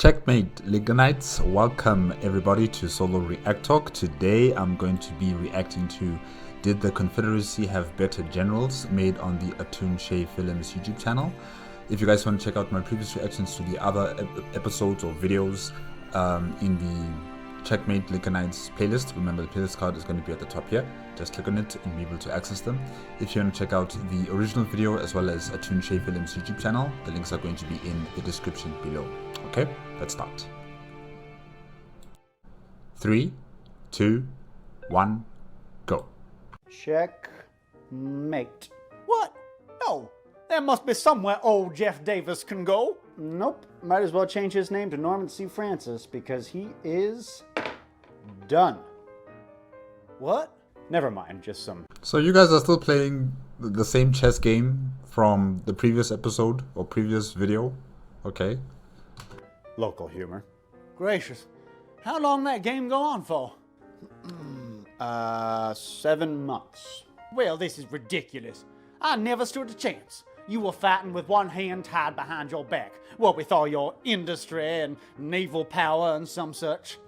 Checkmate Lincolnites, welcome everybody to Solo ReacTalk. Today I'm going to be reacting to Did the Confederacy Have Better Generals, made on the Atun-Shei Films YouTube channel. If you guys want to check out my previous reactions to the other episodes or videos in the Checkmate Lincolnites playlist, remember the playlist card is going to be at the top here. Just click on it and be able to access them. If you want to check out the original video as well as Atun-Shei Films YouTube channel, the links are going to be in the description below. Okay, let's start. 3, 2, 1, go. Checkmate. What? No. There must be somewhere old Jeff Davis can go. Nope. Might as well change his name to Norman C. Francis because he is done. What? Never mind, just some. So you guys are still playing the same chess game from the previous episode or previous video? Okay. Local humor. Gracious. How long that game go on for? 7 months. Well, this is ridiculous. I never stood a chance. You were fighting with one hand tied behind your back. What with all your industry and naval power and some such.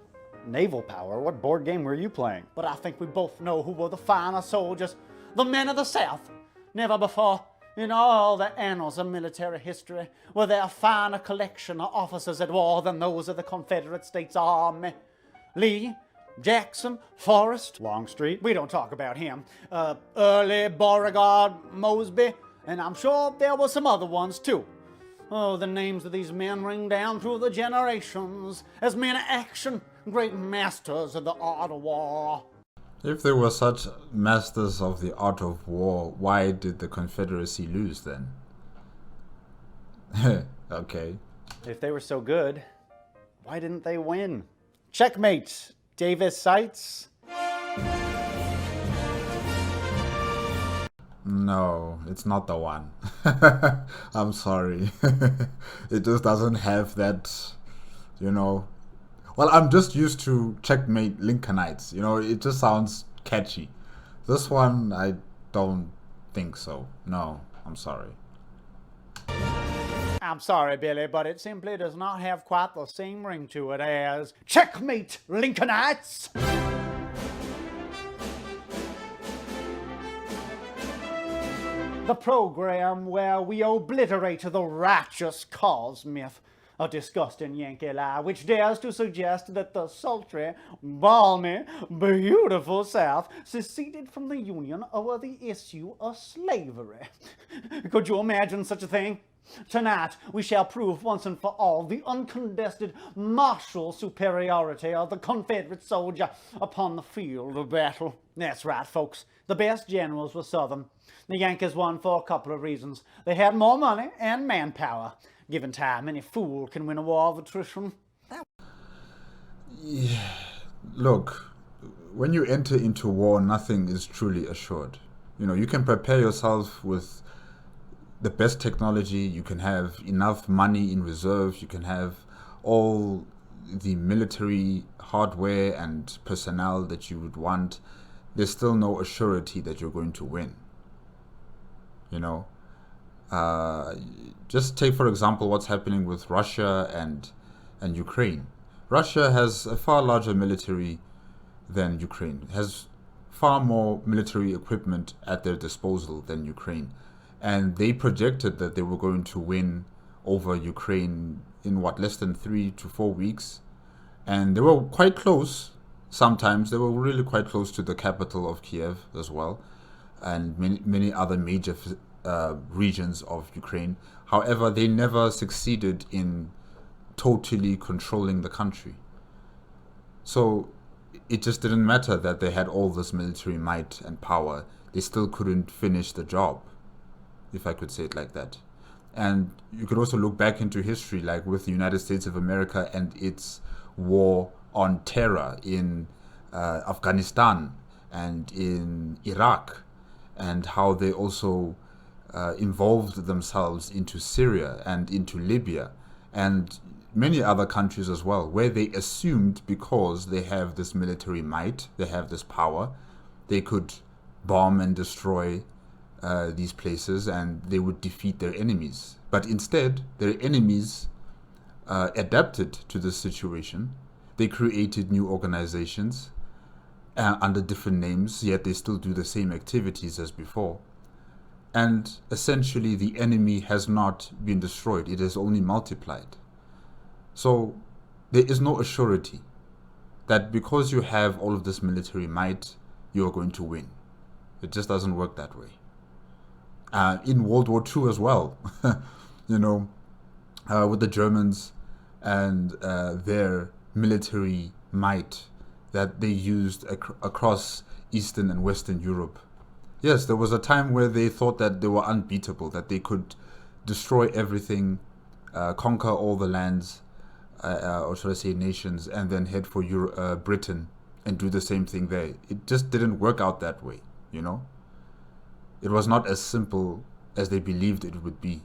Naval power? What board game were you playing? But I think we both know who were the finer soldiers. The men of the South. Never before, in all the annals of military history, were there a finer collection of officers at war than those of the Confederate States Army. Lee, Jackson, Forrest, Longstreet. we don't talk about him, Early, Beauregard, Mosby, and I'm sure there were some other ones too. Oh, the names of these men ring down through the generations as men of action, great masters of the art of war. If they were such masters of the art of war, why did the Confederacy lose then? Okay. If they were so good, why didn't they win? Checkmate. Davis Sights. No, it's not the one. I'm sorry. It just doesn't have that, you know. Well, I'm just used to Checkmate Lincolnites. You know, it just sounds catchy. This one, I don't think so. No, I'm sorry. I'm sorry, Billy, but it simply does not have quite the same ring to it as Checkmate Lincolnites. The program where we obliterate the righteous cause myth, a disgusting Yankee lie which dares to suggest that the sultry, balmy, beautiful South seceded from the Union over the issue of slavery. Could you imagine such a thing? Tonight, we shall prove once and for all the uncontested martial superiority of the Confederate soldier upon the field of battle. That's right, folks. The best generals were Southern. The Yankees won for a couple of reasons. They had more money and manpower. Given time, any fool can win a war of attrition. Yeah. Look, when you enter into war, nothing is truly assured. You know, you can prepare yourself with the best technology, you can have enough money in reserve, you can have all the military hardware and personnel that you would want. There's still no assurity that you're going to win. You know, just take for example what's happening with Russia and Ukraine. Russia has a far larger military than Ukraine, has far more military equipment at their disposal than Ukraine. And they projected that they were going to win over Ukraine in less than 3 to 4 weeks. And they were quite close. Sometimes they were really quite close to the capital of Kiev as well, and many other major regions of Ukraine. However, they never succeeded in totally controlling the country. So it just didn't matter that they had all this military might and power. They still couldn't finish the job, if I could say it like that. And you could also look back into history, like with the United States of America and its war on terror in Afghanistan and in Iraq, and how they also involved themselves into Syria and into Libya and many other countries as well, where they assumed because they have this military might, they have this power, they could bomb and destroy these places and they would defeat their enemies. But instead, their enemies adapted to this situation. They created new organizations under different names, yet they still do the same activities as before. And essentially, the enemy has not been destroyed, it has only multiplied. So there is no assurity that because you have all of this military might, you're going to win. It just doesn't work that way. In World War II as well, with the Germans and their military might that they used across Eastern and Western Europe. Yes, there was a time where they thought that they were unbeatable, that they could destroy everything, conquer all the lands, or should I say nations, and then head for Britain and do the same thing there. It just didn't work out that way, It was not as simple as they believed it would be.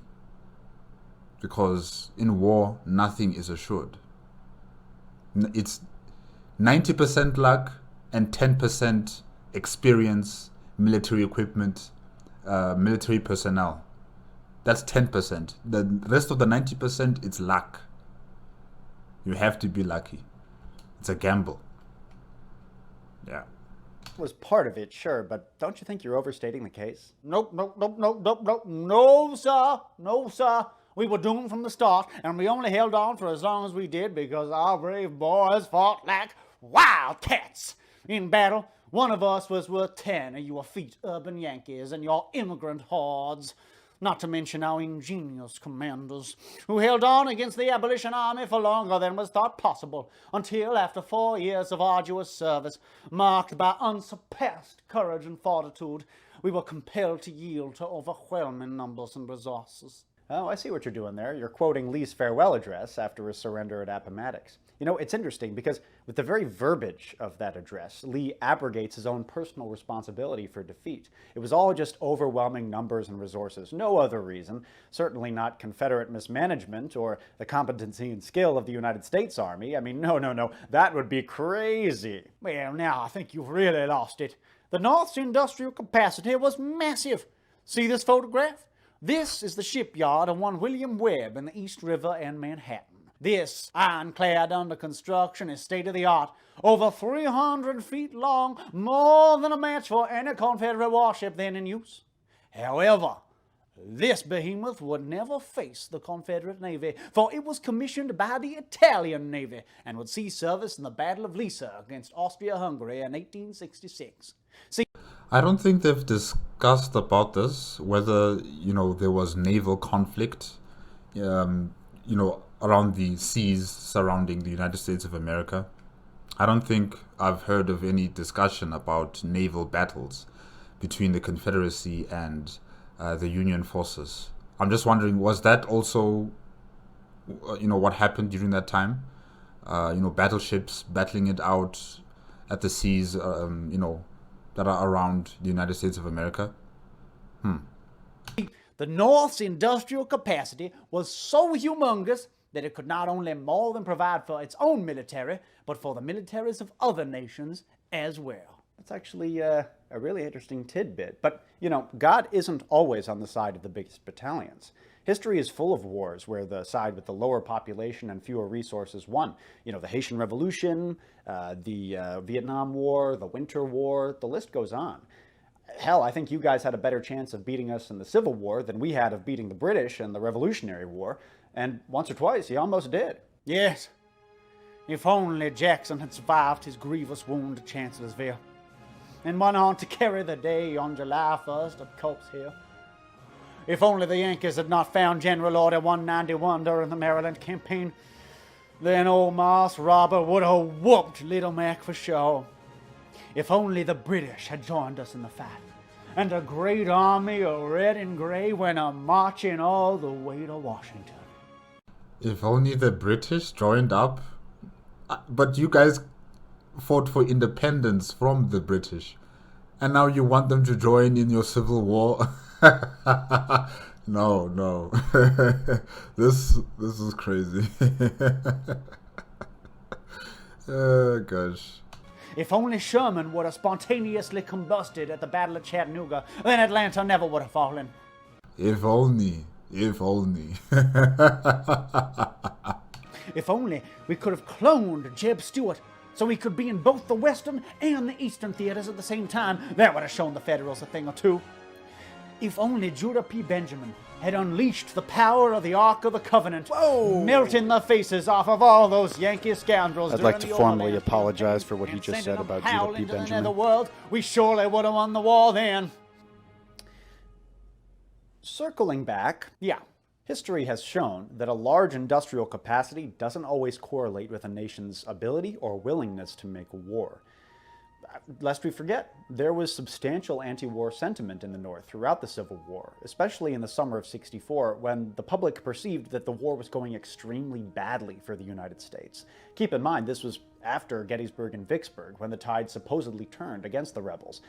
Because in war, nothing is assured. It's 90% luck and 10% experience, military equipment, military personnel. That's 10%. The rest of the 90%, it's luck. You have to be lucky. It's a gamble. Yeah. Was part of it, sure, but don't you think you're overstating the case? Nope, no, sir. No, sir. We were doomed from the start, and we only held on for as long as we did because our brave boys fought like wildcats. In battle, one of us was worth 10 of you effete urban Yankees and your immigrant hordes. Not to mention our ingenious commanders, who held on against the abolition army for longer than was thought possible, until after 4 years of arduous service, marked by unsurpassed courage and fortitude, we were compelled to yield to overwhelming numbers and resources. Oh, I see what you're doing there. You're quoting Lee's farewell address after his surrender at Appomattox. It's interesting because with the very verbiage of that address, Lee abrogates his own personal responsibility for defeat. It was all just overwhelming numbers and resources. No other reason. Certainly not Confederate mismanagement or the competency and skill of the United States Army. I mean, no. That would be crazy. Well, now I think you've really lost it. The North's industrial capacity was massive. See this photograph? This is the shipyard of one William Webb in the East River and Manhattan. This ironclad under construction is state-of-the-art, over 300 feet long, more than a match for any Confederate warship then in use. However, this behemoth would never face the Confederate Navy, for it was commissioned by the Italian Navy and would see service in the Battle of Lissa against Austria-Hungary in 1866. See, I don't think they've discussed about this, whether, there was naval conflict, around the seas surrounding the United States of America. I don't think I've heard of any discussion about naval battles between the Confederacy and the Union forces. I'm just wondering, was that also, what happened during that time? Battleships battling it out at the seas, that are around the United States of America? The North's industrial capacity was so humongous that it could not only more than provide for its own military, but for the militaries of other nations as well. That's actually a really interesting tidbit. But, God isn't always on the side of the biggest battalions. History is full of wars where the side with the lower population and fewer resources won. The Haitian Revolution, the Vietnam War, the Winter War, the list goes on. Hell, I think you guys had a better chance of beating us in the Civil War than we had of beating the British in the Revolutionary War. And once or twice, he almost did. Yes. If only Jackson had survived his grievous wound at Chancellorsville and went on to carry the day on July 1st at Culp's Hill. If only the Yankees had not found General Order 191 during the Maryland campaign, then old Moss Robert would have whooped Little Mac for sure. If only the British had joined us in the fight, and a great army of red and gray went a-marching all the way to Washington. If only the British joined up. But you guys fought for independence from the British. And now you want them to join in your civil war? No. This is crazy. Oh, gosh. If only Sherman would have spontaneously combusted at the Battle of Chattanooga, then Atlanta never would have fallen. If only. If only we could have cloned Jeb Stuart so he could be in both the Western and the Eastern theaters at the same time. That would have shown the Federals a thing or two. If only Judah P. Benjamin had unleashed the power of the Ark of the Covenant, melting the faces off of all those Yankee scoundrels. I'd like to formally apologize for what he just said about Judah P. Benjamin. The world, we surely would have won the war then. Circling back, history has shown that a large industrial capacity doesn't always correlate with a nation's ability or willingness to make war. Lest we forget, there was substantial anti-war sentiment in the North throughout the Civil War, especially in the summer of '64, when the public perceived that the war was going extremely badly for the United States. Keep in mind, this was after Gettysburg and Vicksburg, when the tide supposedly turned against the rebels.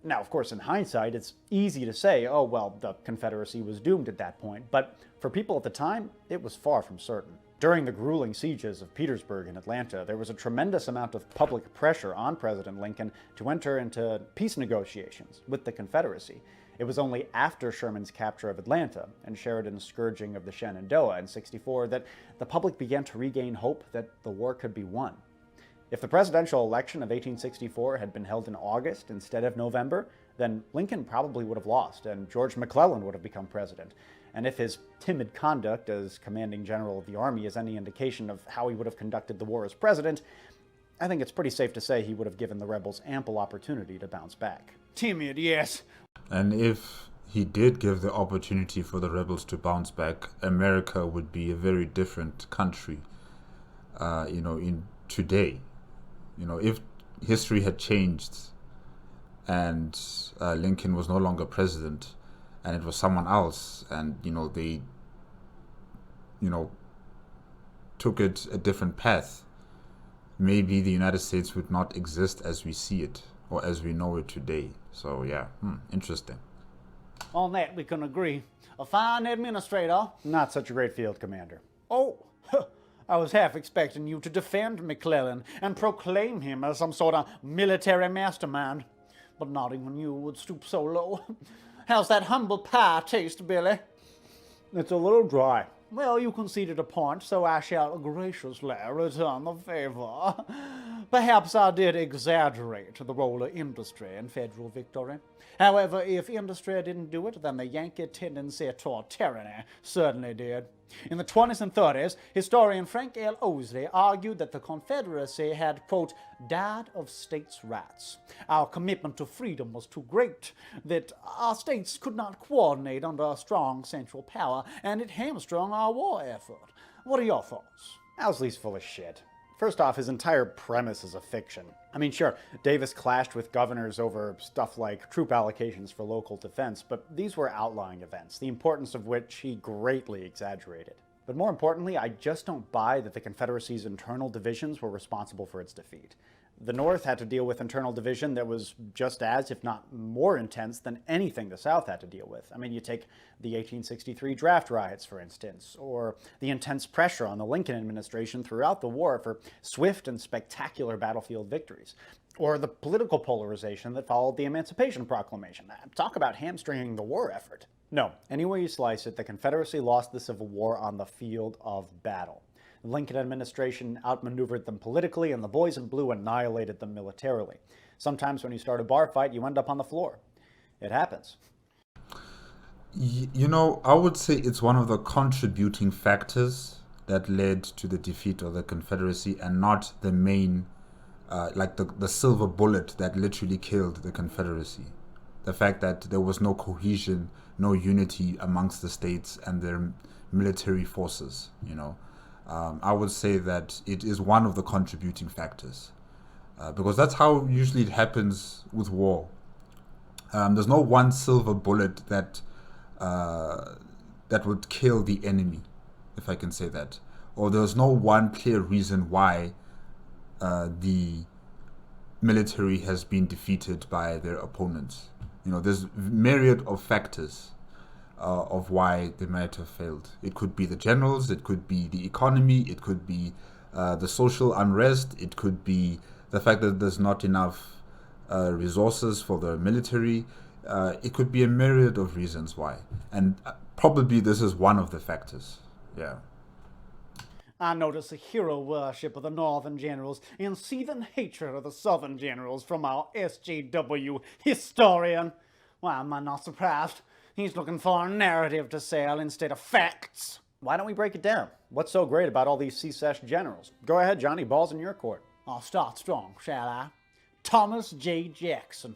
Now, of course, in hindsight, it's easy to say, oh, well, the Confederacy was doomed at that point, but for people at the time, it was far from certain. During the grueling sieges of Petersburg and Atlanta, there was a tremendous amount of public pressure on President Lincoln to enter into peace negotiations with the Confederacy. It was only after Sherman's capture of Atlanta and Sheridan's scourging of the Shenandoah in '64 that the public began to regain hope that the war could be won. If the presidential election of 1864 had been held in August instead of November, then Lincoln probably would have lost and George McClellan would have become president. And if his timid conduct as commanding general of the army is any indication of how he would have conducted the war as president, I think it's pretty safe to say he would have given the rebels ample opportunity to bounce back. Timid, yes. And if he did give the opportunity for the rebels to bounce back, America would be a very different country, in today. If history had changed and Lincoln was no longer president and it was someone else and, they, took it a different path, maybe the United States would not exist as we see it or as we know it today. So, interesting. On that we can agree. A fine administrator. Not such a great field commander. Oh, I was half expecting you to defend McClellan and proclaim him as some sort of military mastermind. But not even you would stoop so low. How's that humble pie taste, Billy? It's a little dry. Well, you conceded a point, so I shall graciously return the favor. Perhaps I did exaggerate the role of industry in federal victory. However, if industry didn't do it, then the Yankee tendency toward tyranny certainly did. In the 20s and 30s, historian Frank L. Owsley argued that the Confederacy had, quote, died of states' rights. Our commitment to freedom was too great, that our states could not coordinate under a strong central power, and it hamstrung our war effort. What are your thoughts? Owsley's full of shit. First off, his entire premise is a fiction. I mean, sure, Davis clashed with governors over stuff like troop allocations for local defense, but these were outlying events, the importance of which he greatly exaggerated. But more importantly, I just don't buy that the Confederacy's internal divisions were responsible for its defeat. The North had to deal with internal division that was just as, if not more intense than anything the South had to deal with. I mean, you take the 1863 draft riots, for instance, or the intense pressure on the Lincoln administration throughout the war for swift and spectacular battlefield victories, or the political polarization that followed the Emancipation Proclamation. Talk about hamstringing the war effort. No, any way you slice it, the Confederacy lost the Civil War on the field of battle. The Lincoln administration outmaneuvered them politically, and the boys in blue annihilated them militarily. Sometimes when you start a bar fight, you end up on the floor. It happens. I would say it's one of the contributing factors that led to the defeat of the Confederacy and not the main, the silver bullet that literally killed the Confederacy. The fact that there was no cohesion, no unity amongst the states and their military forces, I would say that it is one of the contributing factors because that's how usually it happens with war. There's no one silver bullet that would kill the enemy, if I can say that. Or there's no one clear reason why the military has been defeated by their opponents. There's myriad of factors of why they might have failed. It could be the generals, it could be the economy, it could be the social unrest, it could be the fact that there's not enough resources for the military. It could be a myriad of reasons why. And probably this is one of the factors. Yeah. I notice the hero worship of the Northern generals and seething hatred of the Southern generals from our SJW historian. Why am I not surprised? He's looking for a narrative to sell instead of facts. Why don't we break it down? What's so great about all these CSESH generals? Go ahead, Johnny, ball's in your court. I'll start strong, shall I? Thomas J. Jackson.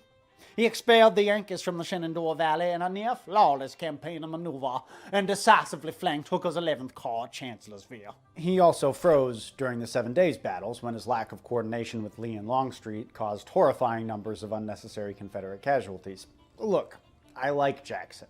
He expelled the Yankees from the Shenandoah Valley in a near-flawless campaign of maneuver and decisively flanked Hooker's 11th Corps at Chancellorsville. He also froze during the 7 Days battles when his lack of coordination with Lee and Longstreet caused horrifying numbers of unnecessary Confederate casualties. Look, I like Jackson,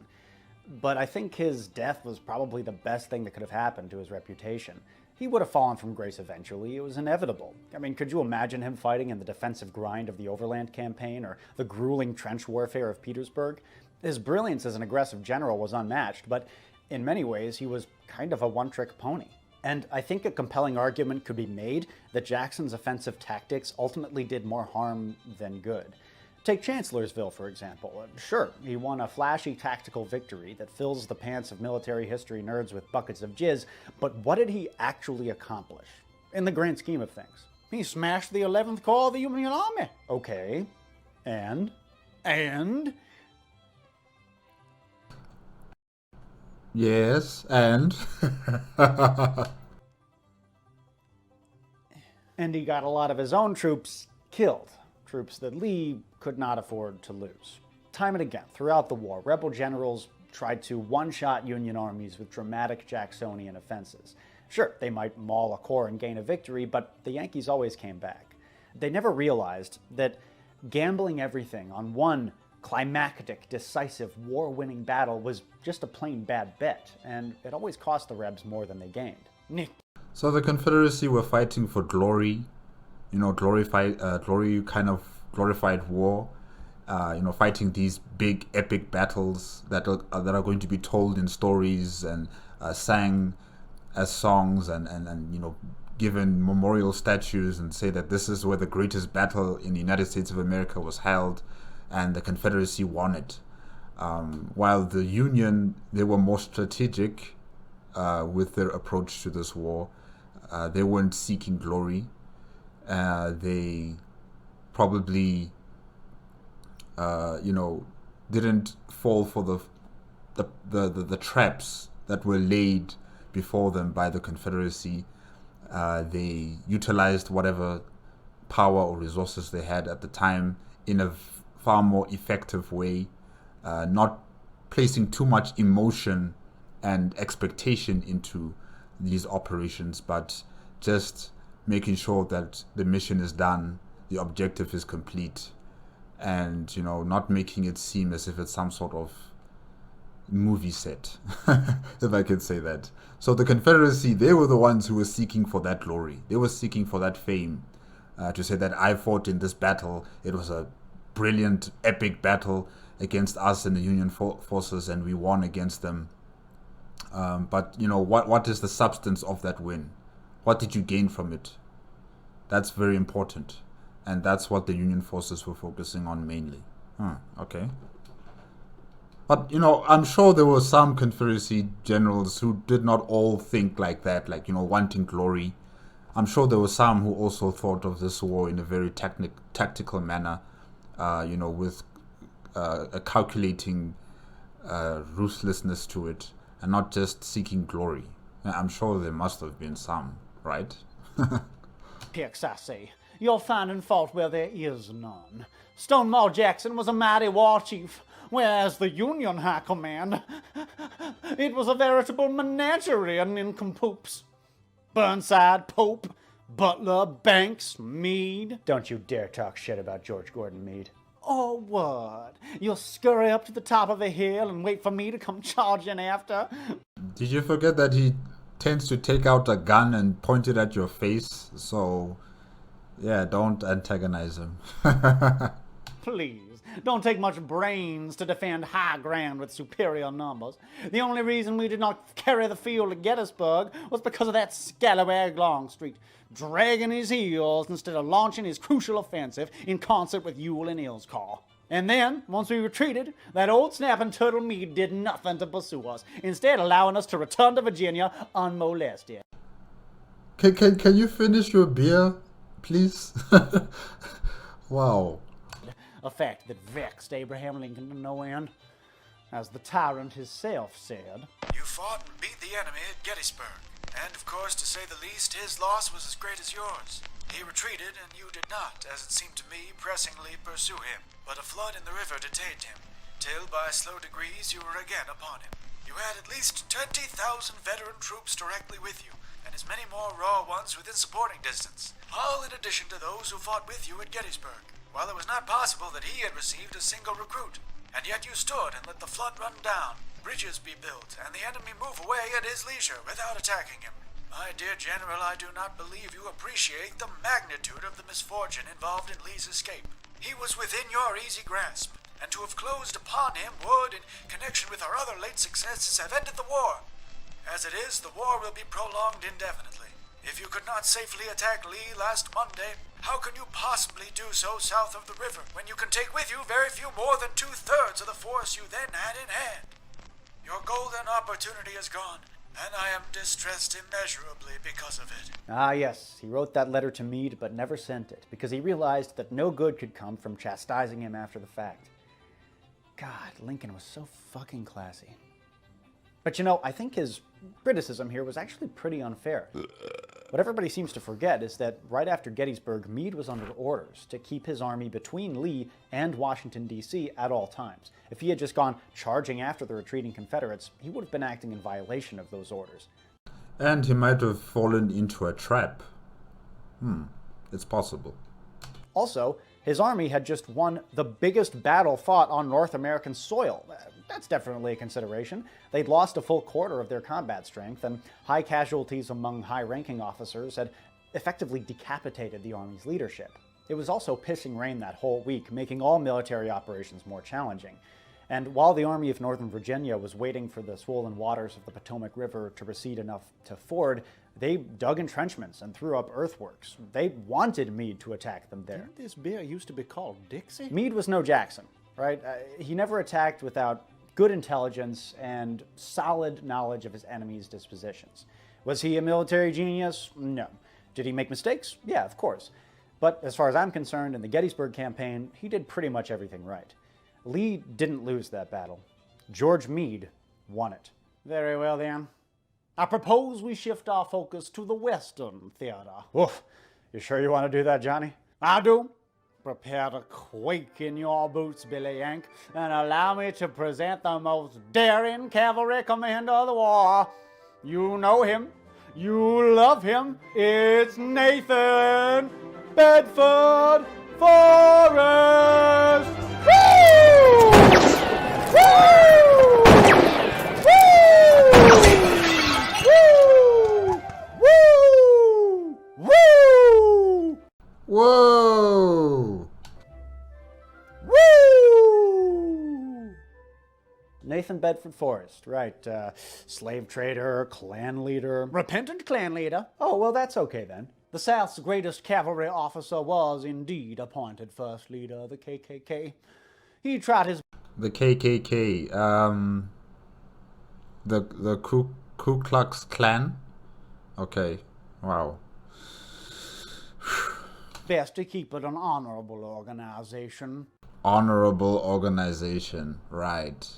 but I think his death was probably the best thing that could have happened to his reputation. He would have fallen from grace eventually. It was inevitable. I mean, could you imagine him fighting in the defensive grind of the Overland Campaign or the grueling trench warfare of Petersburg? His brilliance as an aggressive general was unmatched, but in many ways he was kind of a one-trick pony. And I think a compelling argument could be made that Jackson's offensive tactics ultimately did more harm than good. Take Chancellorsville, for example. Sure, he won a flashy tactical victory that fills the pants of military history nerds with buckets of jizz, but what did he actually accomplish, in the grand scheme of things? He smashed the 11th Corps of the Union Army. Okay, and? Yes, and? And he got a lot of his own troops killed. Troops that Lee could not afford to lose. Time and again, throughout the war, rebel generals tried to one-shot Union armies with dramatic Jacksonian offenses. Sure, they might maul a corps and gain a victory, but the Yankees always came back. They never realized that gambling everything on one climactic, decisive, war-winning battle was just a plain bad bet, and it always cost the Rebs more than they gained. Nick. So the Confederacy were fighting for glory, glory kind of glorified war, fighting these big epic battles that are going to be told in stories and sang as songs and given memorial statues and say that this is where the greatest battle in the United States of America was held and the Confederacy won it. While the Union, they were more strategic with their approach to this war. They weren't seeking glory. They probably, didn't fall for the traps that were laid before them by the Confederacy. They utilized whatever power or resources they had at the time in a far more effective way, not placing too much emotion and expectation into these operations, but just making sure that the mission is done, the objective is complete, and not making it seem as if it's some sort of movie set, if I could say that. So the Confederacy, they were the ones who were seeking for that glory. They were seeking for that fame, to say that I fought in this battle. It was a brilliant, epic battle against us and the Union forces, and we won against them. But what is the substance of that win? What did you gain from it? That's very important, and that's what the Union forces were focusing on mainly. Okay. But I'm sure there were some Confederacy generals who did not all think like that, like wanting glory. I'm sure there were some who also thought of this war in a very tactical manner, with a calculating ruthlessness to it, and not just seeking glory. I'm sure there must have been some, right? Pix, I say, you're finding fault where there is none. Stonewall Jackson was a mighty war chief, whereas the Union High Command, it was a veritable menagerie of nincompoops. Burnside, Pope, Butler, Banks, Meade. Don't you dare talk shit about George Gordon Meade. Oh, what? You'll scurry up to the top of a hill and wait for me to come charging after? Did you forget that he tends to take out a gun and point it at your face? So, yeah, don't antagonize him. Please, don't take much brains to defend high ground with superior numbers. The only reason we did not carry the field at Gettysburg was because of that scallywag Longstreet, dragging his heels instead of launching his crucial offensive in concert with Ewell and Hill's corps. And then, once we retreated, that old snapping turtle Meade did nothing to pursue us, instead allowing us to return to Virginia unmolested. Can you finish your beer, please? Wow. A fact that vexed Abraham Lincoln to no end. As the tyrant himself said, You fought and beat the enemy at Gettysburg, and of course, to say the least, his loss was as great as yours. He retreated, and you did not, as it seemed to me, pressingly pursue him. But a flood in the river detained him, till by slow degrees you were again upon him. You had at least 20,000 veteran troops directly with you, and as many more raw ones within supporting distance, all in addition to those who fought with you at Gettysburg, while it was not possible that he had received a single recruit. And yet you stood and let the flood run down, bridges be built, and the enemy move away at his leisure without attacking him. My dear General, I do not believe you appreciate the magnitude of the misfortune involved in Lee's escape. He was within your easy grasp, and to have closed upon him would, in connection with our other late successes, have ended the war. As it is, the war will be prolonged indefinitely. If you could not safely attack Lee last Monday, how can you possibly do so south of the river, when you can take with you very few more than 2/3 of the force you then had in hand? Your golden opportunity is gone, and I am distressed immeasurably because of it. Ah, yes, he wrote that letter to Meade, but never sent it, because he realized that no good could come from chastising him after the fact. God, Lincoln was so fucking classy. But you know, I think his criticism here was actually pretty unfair. What everybody seems to forget is that right after Gettysburg, Meade was under orders to keep his army between Lee and Washington, D.C. at all times. If he had just gone charging after the retreating Confederates, he would have been acting in violation of those orders. And he might have fallen into a trap. It's possible. Also, his army had just won the biggest battle fought on North American soil. That's definitely a consideration. They'd lost a full quarter of their combat strength, and high casualties among high-ranking officers had effectively decapitated the army's leadership. It was also pissing rain that whole week, making all military operations more challenging. And while the Army of Northern Virginia was waiting for the swollen waters of the Potomac River to recede enough to ford, they dug entrenchments and threw up earthworks. They wanted Meade to attack them there. Didn't this beer used to be called Dixie? Meade was no Jackson, right? He never attacked without good intelligence and solid knowledge of his enemy's dispositions. Was he a military genius? No. Did he make mistakes? Yeah, of course. But as far as I'm concerned, in the Gettysburg campaign, he did pretty much everything right. Lee didn't lose that battle. George Meade won it. Very well then. I propose we shift our focus to the Western theater. Oof. You sure you want to do that, Johnny? I do. Prepare to quake in your boots, Billy Yank, and allow me to present the most daring cavalry commander of the war. You know him. You love him. It's Nathan Bedford Forrest. Woo! Woo! Woo! Woo! Woo! Whoa! Woo! Nathan Bedford Forrest, right. Slave trader, Klan leader. Repentant Klan leader. Oh, well, that's okay then. The South's greatest cavalry officer was indeed appointed first leader of the KKK. He tried his The KKK. The Ku Klux Klan? Okay. Wow. best to keep it an honorable organization. Honorable organization. Right.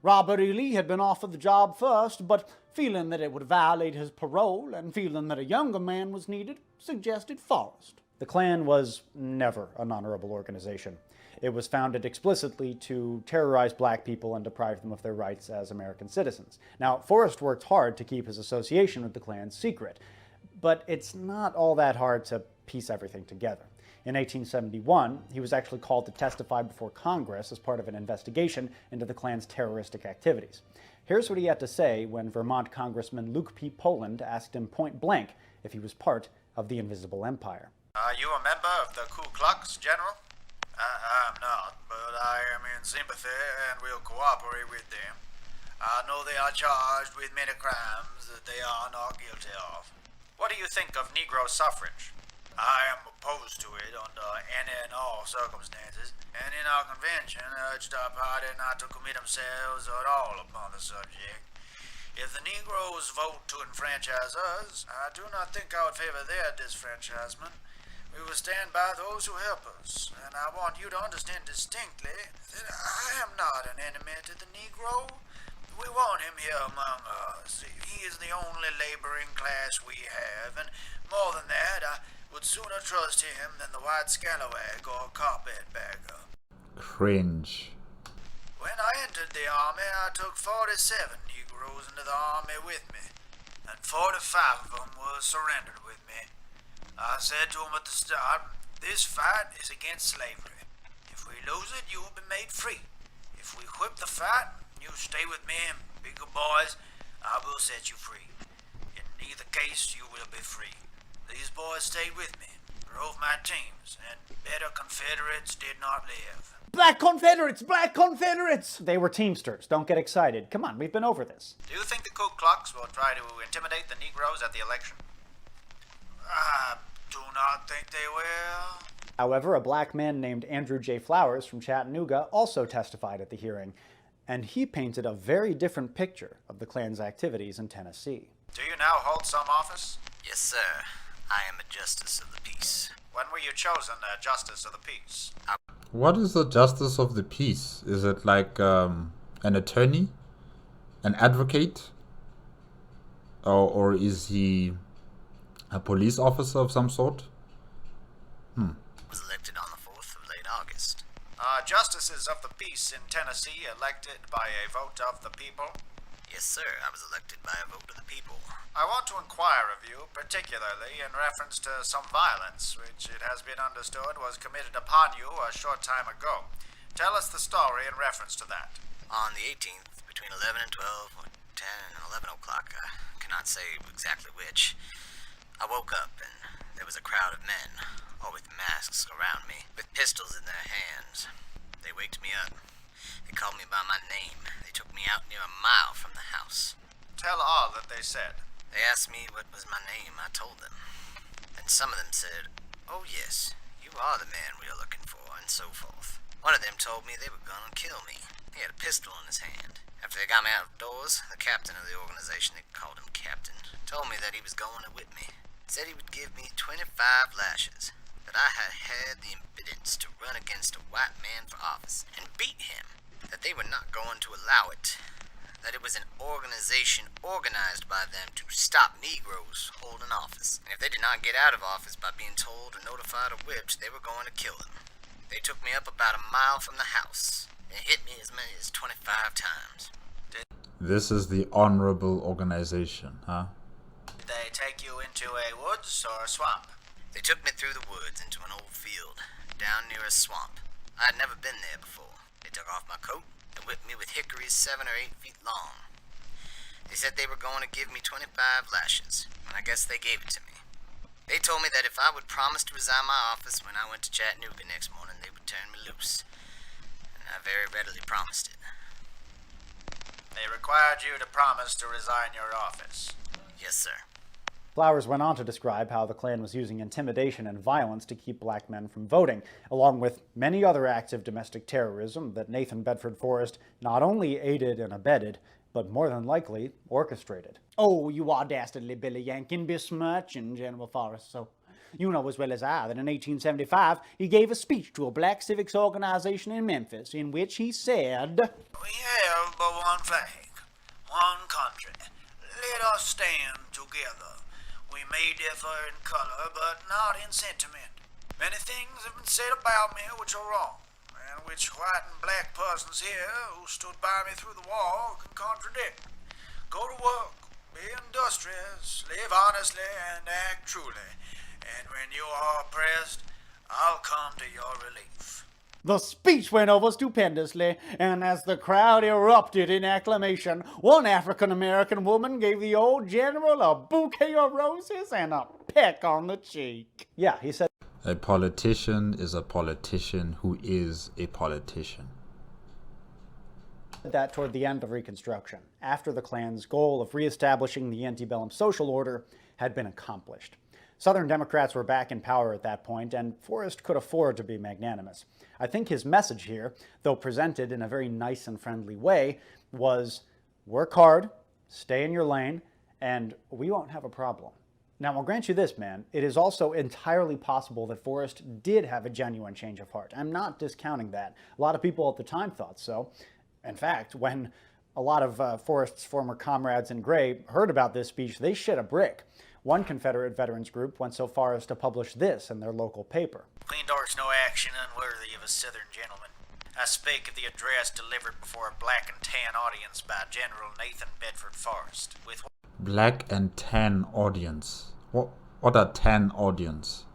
Robert E. Lee had been offered the job first, but feeling that it would violate his parole and feeling that a younger man was needed, suggested Forrest. The Klan was never an honorable organization. It was founded explicitly to terrorize black people and deprive them of their rights as American citizens. Now, Forrest worked hard to keep his association with the Klan secret, but it's not all that hard to piece everything together. In 1871, he was actually called to testify before Congress as part of an investigation into the Klan's terroristic activities. Here's what he had to say when Vermont Congressman Luke P. Poland asked him point blank if he was part of the Invisible Empire. Are you a member of the Ku Klux, General? I'm not, but I am in sympathy and will cooperate with them. I know they are charged with many crimes that they are not guilty of. What do you think of Negro suffrage? I am opposed to it under any and all circumstances, and in our convention urged our party not to commit themselves at all upon the subject. If the Negroes vote to enfranchise us, I do not think I would favor their disfranchisement. We will stand by those who help us, and I want you to understand distinctly that I am not an enemy to the Negro. We want him here among us. He is the only laboring class we have, and more than that, I would sooner trust him than the white scalawag or carpetbagger. Cringe. When I entered the army, I took 47 Negroes into the army with me, and 45 of them were surrendered with me. I said to them at the start, this fight is against slavery. If we lose it, you will be made free. If we whip the fight, you stay with me and be good boys, I will set you free. In either case, you will be free. These boys stayed with me, drove my teams, and better Confederates did not live. Black Confederates! Black Confederates! They were Teamsters. Don't get excited. Come on, we've been over this. Do you think the Ku Klux will try to intimidate the Negroes at the election? I do not think they will. However, a black man named Andrew J. Flowers from Chattanooga also testified at the hearing, and he painted a very different picture of the Klan's activities in Tennessee. Do you now hold some office? Yes, sir. I am a justice of the peace. When were you chosen Justice of the Peace? What is the justice of the peace? Is it like an attorney? An advocate? Or is he a police officer of some sort? Was elected on the 4th of late August. Justices of the Peace in Tennessee elected by a vote of the people? Yes, sir. I was elected by a vote of the people. I want to inquire of you, particularly in reference to some violence, which it has been understood was committed upon you a short time ago. Tell us the story in reference to that. On the 18th, between 11 and 12, or 10 and 11 o'clock, I cannot say exactly which, I woke up and there was a crowd of men, all with masks around me, with pistols in their hands. They waked me up. They called me by my name. They took me out near a mile from the house. Tell all that they said. They asked me what was my name. I told them. And some of them said, "Oh yes, you are the man we are looking for," and so forth. One of them told me they were going to kill me. He had a pistol in his hand. After they got me out of doors, the captain of the organization, they called him Captain, told me that he was going to whip me. Said he would give me 25 lashes. That I had the impudence to run against a white man for office and beat him. That they were not going to allow it. That it was an organization organized by them to stop Negroes holding office. And if they did not get out of office by being told or notified or whipped, they were going to kill them. They took me up about a mile from the house and hit me as many as 25 times. This is the honorable organization, huh? Did they take you into a woods or a swamp? They took me through the woods into an old field, down near a swamp. I had never been there before. They took off my coat and whipped me with hickories 7 or 8 feet long. They said they were going to give me 25 lashes, and I guess they gave it to me. They told me that if I would promise to resign my office when I went to Chattanooga next morning, they would turn me loose. And I very readily promised it. They required you to promise to resign your office. Yes, sir. Flowers went on to describe how the Klan was using intimidation and violence to keep black men from voting, along with many other acts of domestic terrorism that Nathan Bedford Forrest not only aided and abetted, but more than likely orchestrated. Oh, you are dastardly Billy Yankin besmirching General Forrest, so you know as well as I that in 1875 he gave a speech to a black civics organization in Memphis in which he said, We have but one flag, one country. Let us stand together. We may differ in color, but not in sentiment. Many things have been said about me which are wrong, and which white and black persons here who stood by me through the wall can contradict. Go to work, be industrious, live honestly, and act truly. And when you are oppressed, I'll come to your relief. The speech went over stupendously, and as the crowd erupted in acclamation, one African-American woman gave the old general a bouquet of roses and a peck on the cheek. Yeah, he said A politician is a politician who is a politician. that toward the end of Reconstruction, after the Klan's goal of reestablishing the antebellum social order had been accomplished. Southern Democrats were back in power at that point, and Forrest could afford to be magnanimous. I think his message here, though presented in a very nice and friendly way, was work hard, stay in your lane, and we won't have a problem. Now, I'll grant you this, man. It is also entirely possible that Forrest did have a genuine change of heart. I'm not discounting that. A lot of people at the time thought so. In fact, when a lot of Forrest's former comrades in gray heard about this speech, they shit a brick. One Confederate veterans group went so far as to publish this in their local paper. Clean dark's no action unworthy of a southern gentleman. I speak of the address delivered before a black and tan audience by General Nathan Bedford Forrest, with Black and tan audience. What a tan audience?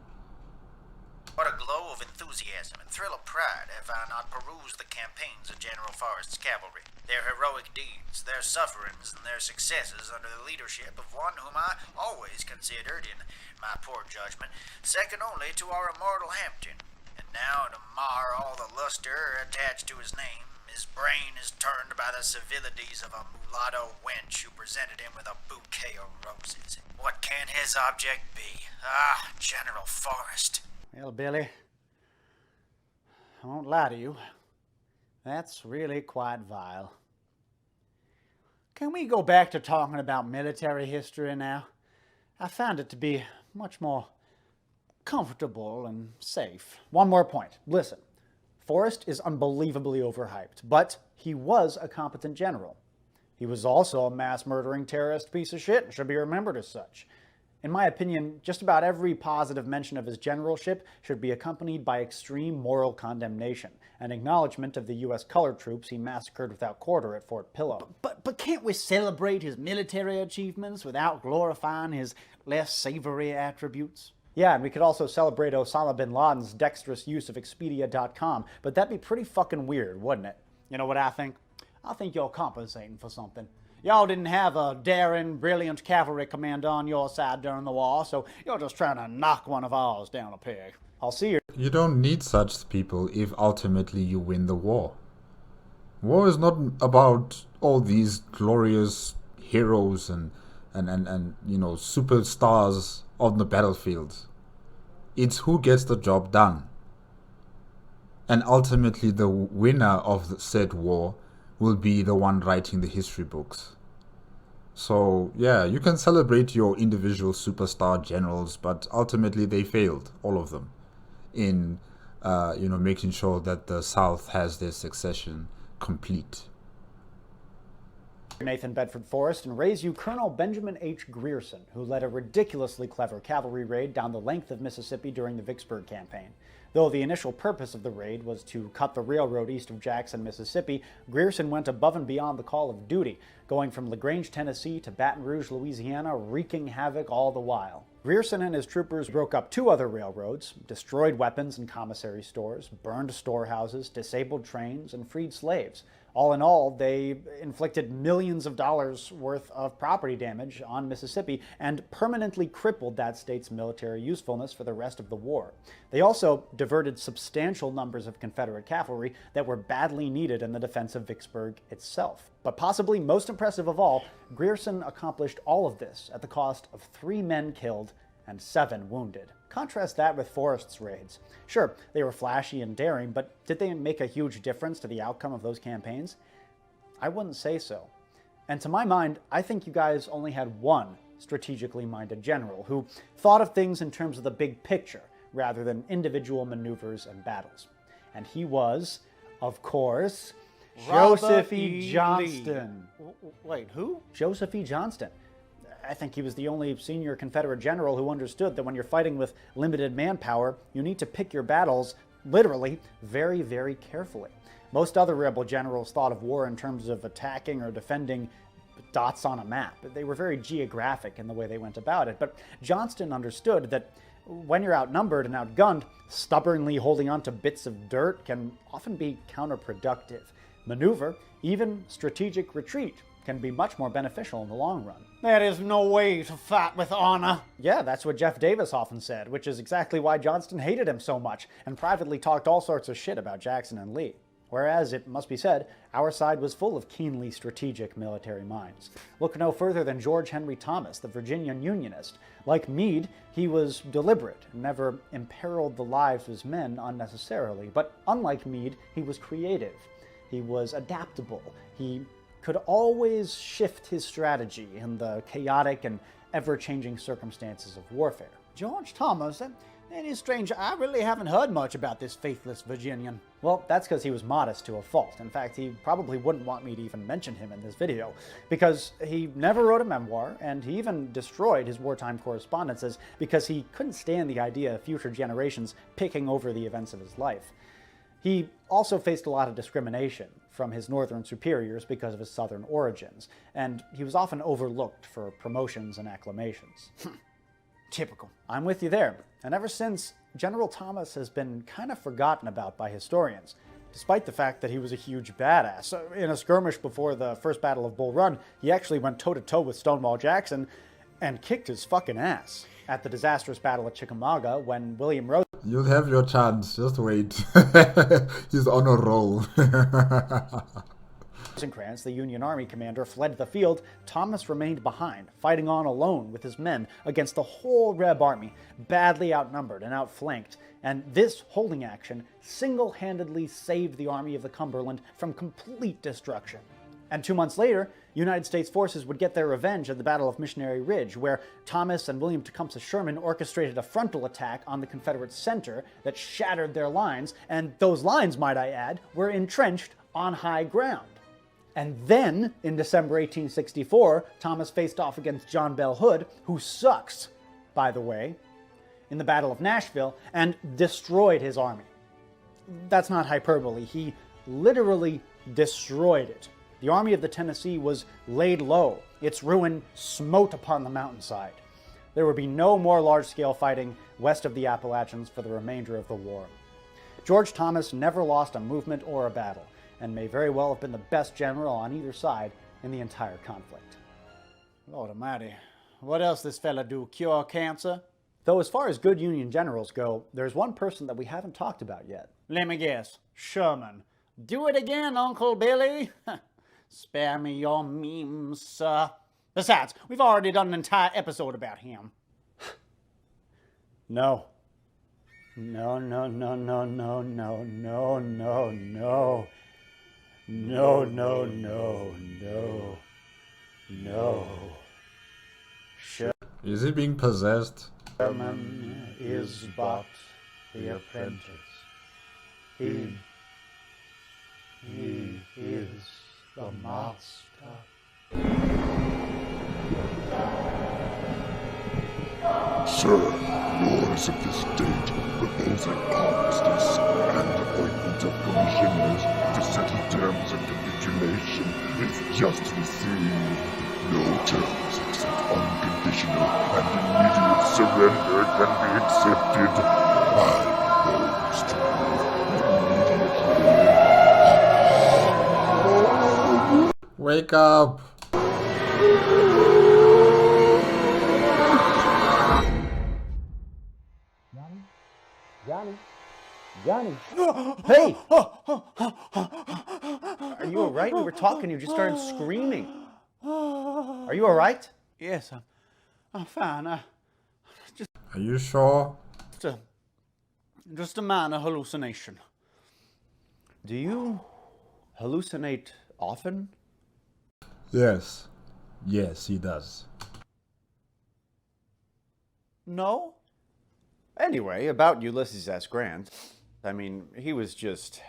what a glow of enthusiasm and thrill of pride have I not perused the campaigns of General Forrest's cavalry, their heroic deeds, their sufferings, and their successes under the leadership of one whom I always considered, in my poor judgment, second only to our immortal Hampton. And now, to mar all the luster attached to his name, his brain is turned by the civilities of a mulatto wench who presented him with a bouquet of roses. What can his object be? Ah, General Forrest. Well, Billy, I won't lie to you. That's really quite vile. Can we go back to talking about military history now? I found it to be much more comfortable and safe. One more point. Listen, Forrest is unbelievably overhyped, but he was a competent general. He was also a mass-murdering terrorist piece of shit and should be remembered as such. In my opinion, just about every positive mention of his generalship should be accompanied by extreme moral condemnation and acknowledgement of the U.S. colored troops he massacred without quarter at Fort Pillow. But can't we celebrate his military achievements without glorifying his less savory attributes? Yeah, and we could also celebrate Osama bin Laden's dexterous use of Expedia.com, but that'd be pretty fucking weird, wouldn't it? You know what I think? I think you're compensating for something. Y'all didn't have a daring, brilliant cavalry commander on your side during the war, so you're just trying to knock one of ours down a peg. I'll see you. You don't need such people if ultimately you win the war. War is not about all these glorious heroes and superstars on the battlefield. It's who gets the job done. And ultimately the winner of the said war will be the one writing the history books. So yeah, you can celebrate your individual superstar generals, but ultimately they failed, all of them, in making sure that the South has their succession complete. Nathan Bedford Forrest, and raise you Colonel Benjamin H. Grierson, who led a ridiculously clever cavalry raid down the length of Mississippi during the Vicksburg campaign. Though the initial purpose of the raid was to cut the railroad east of Jackson, Mississippi, Grierson went above and beyond the call of duty, going from LaGrange, Tennessee to Baton Rouge, Louisiana, wreaking havoc all the while. Grierson and his troopers broke up 2 other railroads, destroyed weapons and commissary stores, burned storehouses, disabled trains, and freed slaves. All in all, they inflicted millions of dollars worth of property damage on Mississippi and permanently crippled that state's military usefulness for the rest of the war. They also diverted substantial numbers of Confederate cavalry that were badly needed in the defense of Vicksburg itself. But possibly most impressive of all, Grierson accomplished all of this at the cost of 3 men killed and 7 wounded. Contrast that with Forrest's raids. Sure, they were flashy and daring, but did they make a huge difference to the outcome of those campaigns? I wouldn't say so. And to my mind, I think you guys only had one strategically minded general who thought of things in terms of the big picture rather than individual maneuvers and battles. And he was, of course, Joseph E. Johnston. Wait, who? Joseph E. Johnston. I think he was the only senior Confederate general who understood that when you're fighting with limited manpower, you need to pick your battles, literally, very, very carefully. Most other rebel generals thought of war in terms of attacking or defending dots on a map. They were very geographic in the way they went about it. But Johnston understood that when you're outnumbered and outgunned, stubbornly holding on to bits of dirt can often be counterproductive. Maneuver, even strategic retreat, can be much more beneficial in the long run. There is no way to fight with honor. Yeah, that's what Jeff Davis often said, which is exactly why Johnston hated him so much and privately talked all sorts of shit about Jackson and Lee. Whereas, it must be said, our side was full of keenly strategic military minds. Look no further than George Henry Thomas, the Virginian Unionist. Like Meade, he was deliberate and never imperiled the lives of his men unnecessarily. But unlike Meade, he was creative. He was adaptable. He could always shift his strategy in the chaotic and ever-changing circumstances of warfare. George Thomas, that is strange. I really haven't heard much about this faithless Virginian. Well, that's because he was modest to a fault. In fact, he probably wouldn't want me to even mention him in this video, because he never wrote a memoir, and he even destroyed his wartime correspondences because he couldn't stand the idea of future generations picking over the events of his life. He also faced a lot of discrimination from his northern superiors because of his southern origins, and he was often overlooked for promotions and acclamations. Typical. I'm with you there. And ever since, General Thomas has been kind of forgotten about by historians, despite the fact that he was a huge badass. In a skirmish before the First Battle of Bull Run, he actually went toe-to-toe with Stonewall Jackson and kicked his fucking ass. At the disastrous Battle of Chickamauga, when William Rose... You'll have your chance, just wait. He's on a roll. Rosecrans, the Union Army commander, fled the field, Thomas remained behind, fighting on alone with his men against the whole Reb army, badly outnumbered and outflanked, and this holding action single-handedly saved the Army of the Cumberland from complete destruction. And 2 months later, United States forces would get their revenge at the Battle of Missionary Ridge, where Thomas and William Tecumseh Sherman orchestrated a frontal attack on the Confederate center that shattered their lines, and those lines, might I add, were entrenched on high ground. And then, in December 1864, Thomas faced off against John Bell Hood, who sucks, by the way, in the Battle of Nashville, and destroyed his army. That's not hyperbole. He literally destroyed it. The Army of the Tennessee was laid low. Its ruin smote upon the mountainside. There would be no more large-scale fighting west of the Appalachians for the remainder of the war. George Thomas never lost a movement or a battle, and may very well have been the best general on either side in the entire conflict. Lord almighty, what else this fella do? Cure cancer? Though as far as good Union generals go, there's one person that we haven't talked about yet. Let me guess. Sherman. Do it again, Uncle Billy. Spare me your memes, sir. Besides, we've already done an entire episode about him. No. No, no, no, no, no, no, no, no, no. No, no, no, no, no. Is he being possessed? Sherman is but the apprentice. He is the master. Sir, lords of the state, proposing armistice and appointment of commissioners to settle terms of capitulation is just received. No terms except unconditional and immediate surrender can be accepted. I propose to move immediately. Wake up! Johnny! Hey! Are you alright? We were talking, you just started screaming. Are you alright? Yes, I'm fine. Are you sure? Just a minor hallucination. Do you hallucinate often? Yes. Yes, he does. No? Anyway, about Ulysses S. Grant. I mean, he was just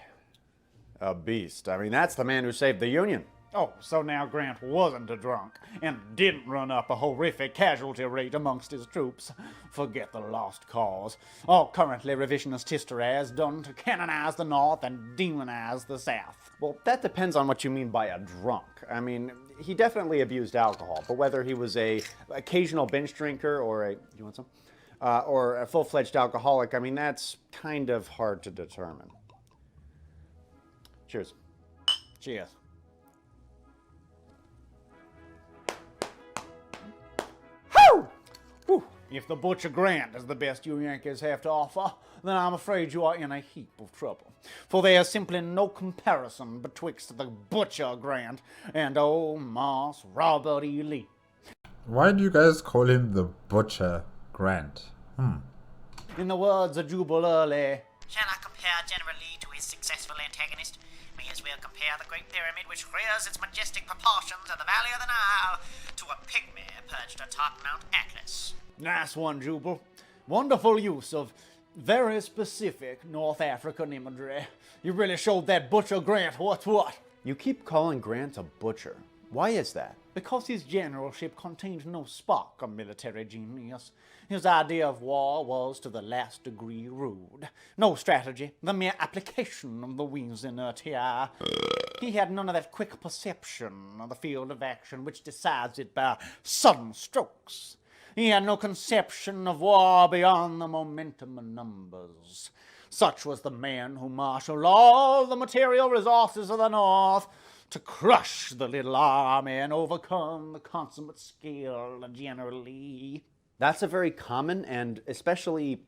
a beast. I mean, that's the man who saved the Union. Oh, so now Grant wasn't a drunk and didn't run up a horrific casualty rate amongst his troops. Forget the lost cause. All currently revisionist history has done to canonize the North and demonize the South. Well, that depends on what you mean by a drunk. I mean, he definitely abused alcohol, but whether he was a occasional binge drinker or you want some? Or a full-fledged alcoholic, I mean, that's kind of hard to determine. Cheers. Cheers. Whew. If the Butcher Grant is the best you Yankees have to offer, then I'm afraid you are in a heap of trouble. For there is simply no comparison betwixt the Butcher Grant and old Moss Robert E. Lee. Why do you guys call him the Butcher Grant? In the words of Jubal Early, shall I compare General Lee to his successful antagonist? May as well we'll compare the Great Pyramid, which rears its majestic proportions in the valley of the Nile, to a pygmy perched atop Mount Atlas. Nice one, Jubal. Wonderful use of very specific North African imagery. You really showed that Butcher Grant what's what. You keep calling Grant a butcher. Why is that? Because his generalship contained no spark of military genius. His idea of war was to the last degree rude. No strategy, the mere application of the wing's inertia. He had none of that quick perception of the field of action which decides it by sudden strokes. He had no conception of war beyond the momentum of numbers. Such was the man who marshaled all the material resources of the North to crush the little army and overcome the consummate skill of General Lee. That's a very common and especially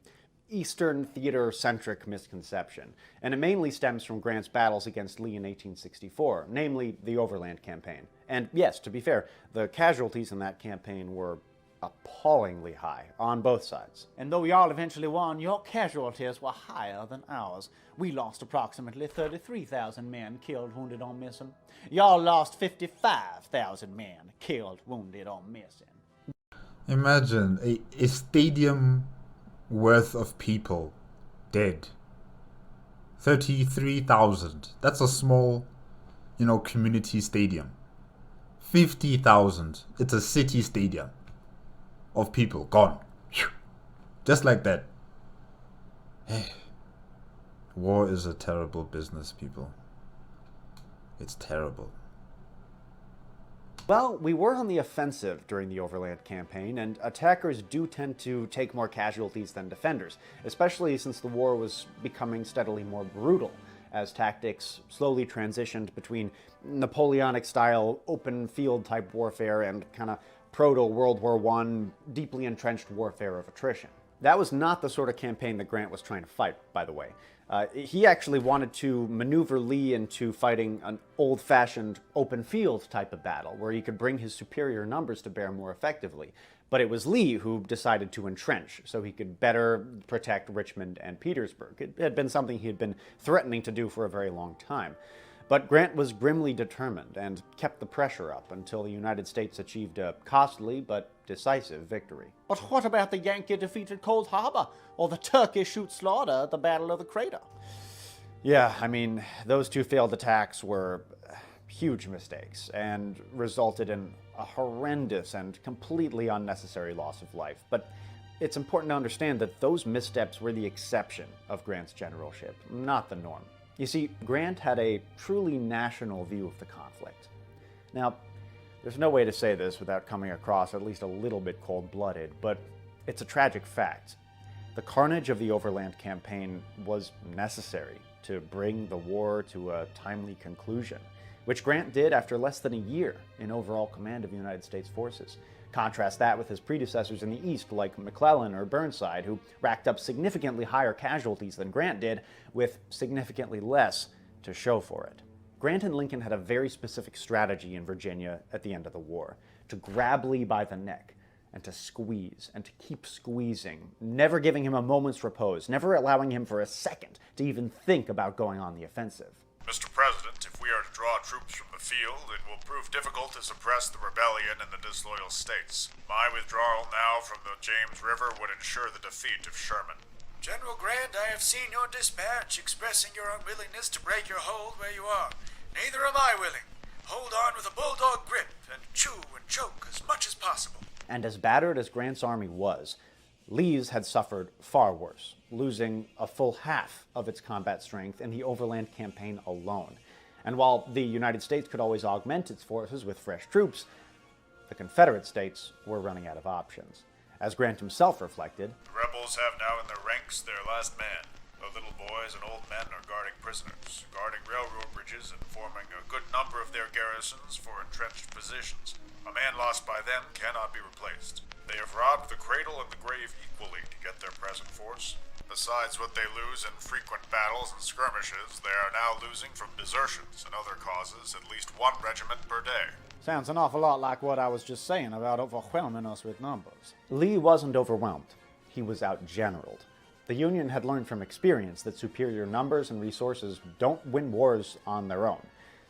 Eastern theater-centric misconception, and it mainly stems from Grant's battles against Lee in 1864, namely the Overland Campaign. And yes, to be fair, the casualties in that campaign were appallingly high on both sides. And though y'all eventually won, your casualties were higher than ours. We lost approximately 33,000 men killed, wounded, or missing. Y'all lost 55,000 men killed, wounded, or missing. Imagine a stadium worth of people dead. 33,000. That's a small, community stadium. 50,000. It's a city stadium of people gone. Just like that. War is a terrible business, people. It's terrible. Well, we were on the offensive during the Overland Campaign, and attackers do tend to take more casualties than defenders, especially since the war was becoming steadily more brutal, as tactics slowly transitioned between Napoleonic-style open field type warfare and kind of proto-World War I, deeply entrenched warfare of attrition. That was not the sort of campaign that Grant was trying to fight, by the way. He actually wanted to maneuver Lee into fighting an old-fashioned open field type of battle, where he could bring his superior numbers to bear more effectively. But it was Lee who decided to entrench, so he could better protect Richmond and Petersburg. It had been something he had been threatening to do for a very long time. But Grant was grimly determined and kept the pressure up until the United States achieved a costly but decisive victory. But what about the Yankee defeat at Cold Harbor, or the Turkish shoot slaughter at the Battle of the Crater? Yeah, I mean, those two failed attacks were huge mistakes and resulted in a horrendous and completely unnecessary loss of life. But it's important to understand that those missteps were the exception of Grant's generalship, not the norm. You see, Grant had a truly national view of the conflict. Now, there's no way to say this without coming across at least a little bit cold-blooded, but it's a tragic fact. The carnage of the Overland Campaign was necessary to bring the war to a timely conclusion, which Grant did after less than a year in overall command of the United States forces. Contrast that with his predecessors in the East, like McClellan or Burnside, who racked up significantly higher casualties than Grant did, with significantly less to show for it. Grant and Lincoln had a very specific strategy in Virginia at the end of the war: to grab Lee by the neck and to squeeze and to keep squeezing, never giving him a moment's repose, never allowing him for a second to even think about going on the offensive. Mr. President, if we are to draw troops from the field, it will prove difficult to suppress the rebellion in the disloyal states. My withdrawal now from the James River would ensure the defeat of Sherman. General Grant, I have seen your dispatch expressing your unwillingness to break your hold where you are. Neither am I willing. Hold on with a bulldog grip and chew and choke as much as possible. And as battered as Grant's army was, Lee's had suffered far worse, losing a full half of its combat strength in the Overland Campaign alone. And while the United States could always augment its forces with fresh troops, the Confederate States were running out of options. As Grant himself reflected, The rebels have now in their ranks their last man. The little boys and old men are guarding prisoners, guarding railroad bridges, and forming a good number of their garrisons for entrenched positions. A man lost by them cannot be replaced. They have robbed the cradle and the grave equally to get their present force. Besides what they lose in frequent battles and skirmishes, they are now losing from desertions and other causes at least one regiment per day. Sounds an awful lot like what I was just saying about overwhelming us with numbers. Lee wasn't overwhelmed. He was outgeneraled. The Union had learned from experience that superior numbers and resources don't win wars on their own.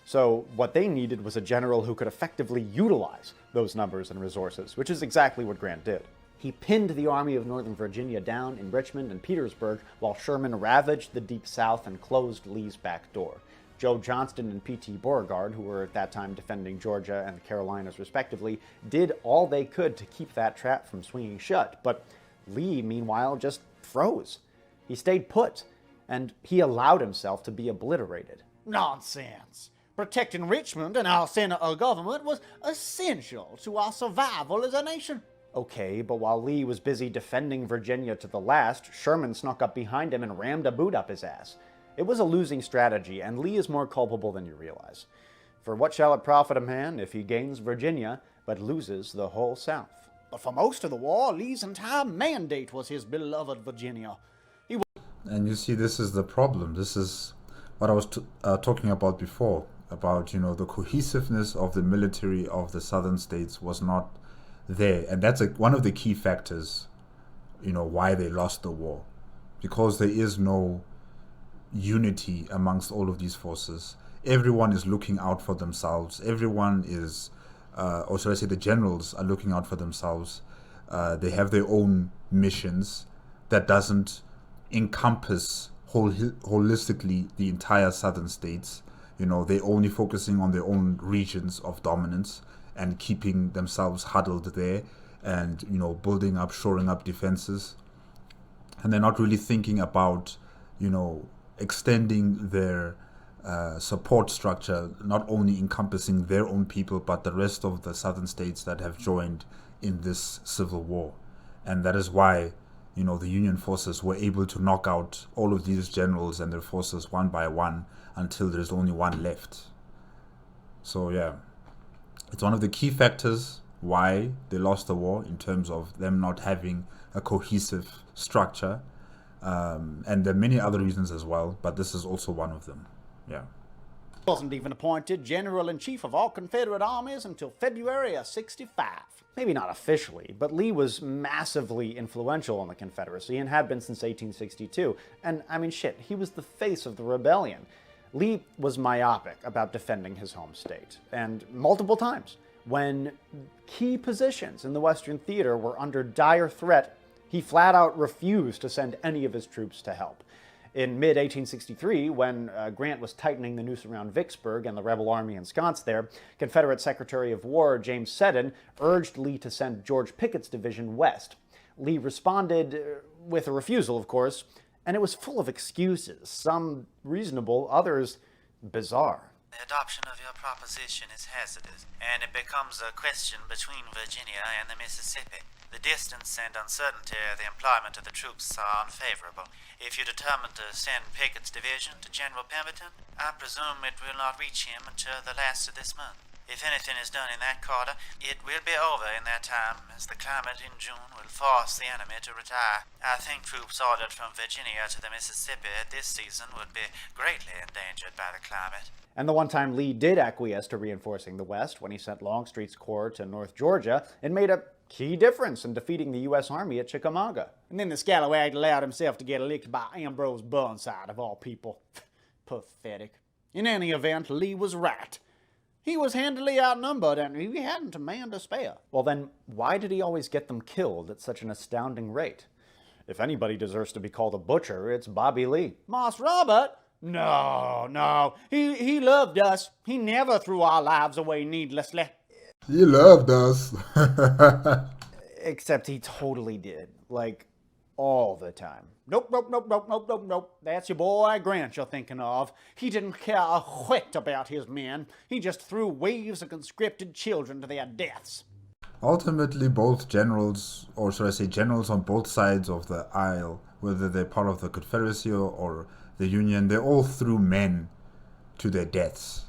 So what they needed was a general who could effectively utilize those numbers and resources, which is exactly what Grant did. He pinned the Army of Northern Virginia down in Richmond and Petersburg while Sherman ravaged the Deep South and closed Lee's back door. Joe Johnston and P.T. Beauregard, who were at that time defending Georgia and the Carolinas respectively, did all they could to keep that trap from swinging shut, but Lee, meanwhile, just froze. He stayed put, and he allowed himself to be obliterated. Nonsense. Protecting Richmond and our center of government was essential to our survival as a nation. Okay, but while Lee was busy defending Virginia to the last, Sherman snuck up behind him and rammed a boot up his ass. It was a losing strategy, and Lee is more culpable than you realize. For what shall it profit a man if he gains Virginia, but loses the whole South? But for most of the war, Lee's entire mandate was his beloved Virginia. And you see, this is the problem. This is what I was talking about before, about, the cohesiveness of the military of the southern states was not there. And that's one of the key factors, why they lost the war. Because there is no unity amongst all of these forces. Everyone is looking out for themselves. Everyone is, or should I say the generals are looking out for themselves. They have their own missions that doesn't encompass holistically the entire southern states. They're only focusing on their own regions of dominance and keeping themselves huddled there and, building up, shoring up defenses. And they're not really thinking about, extending their support structure, not only encompassing their own people, but the rest of the southern states that have joined in this civil war. And that is why, the Union forces were able to knock out all of these generals and their forces one by one until there's only one left. So yeah, it's one of the key factors why they lost the war, in terms of them not having a cohesive structure. And there are many other reasons as well, but this is also one of them. Yeah. Wasn't even appointed General-in-Chief of all Confederate armies until February of '65. Maybe not officially, but Lee was massively influential in the Confederacy and had been since 1862. And I mean, shit, he was the face of the rebellion. Lee was myopic about defending his home state, and multiple times, when key positions in the Western theater were under dire threat, he flat out refused to send any of his troops to help. In mid-1863, when Grant was tightening the noose around Vicksburg and the rebel army ensconced there, Confederate Secretary of War James Seddon urged Lee to send George Pickett's division west. Lee responded with a refusal, of course, and it was full of excuses, some reasonable, others bizarre. The adoption of your proposition is hazardous, and it becomes a question between Virginia and the Mississippi. The distance and uncertainty of the employment of the troops are unfavorable. If you determine to send Pickett's division to General Pemberton, I presume it will not reach him until the last of this month. If anything is done in that quarter, it will be over in that time, as the climate in June will force the enemy to retire. I think troops ordered from Virginia to the Mississippi this season would be greatly endangered by the climate. And the one time Lee did acquiesce to reinforcing the West, when he sent Longstreet's corps to North Georgia, it made a key difference in defeating the U.S. Army at Chickamauga. And then the scalawag allowed himself to get licked by Ambrose Burnside, of all people. Pathetic. In any event, Lee was right. He was handily outnumbered, and he hadn't a man to spare. Well then, why did he always get them killed at such an astounding rate? If anybody deserves to be called a butcher, it's Bobby Lee. Moss Robert? No. He loved us. He never threw our lives away needlessly. He loved us. Except he totally did. Like, all the time. Nope. That's your boy Grant you're thinking of. He didn't care a whit about his men. He just threw waves of conscripted children to their deaths. Ultimately, both generals, or should I say generals on both sides of the aisle, whether they're part of the Confederacy or the Union, they all threw men to their deaths.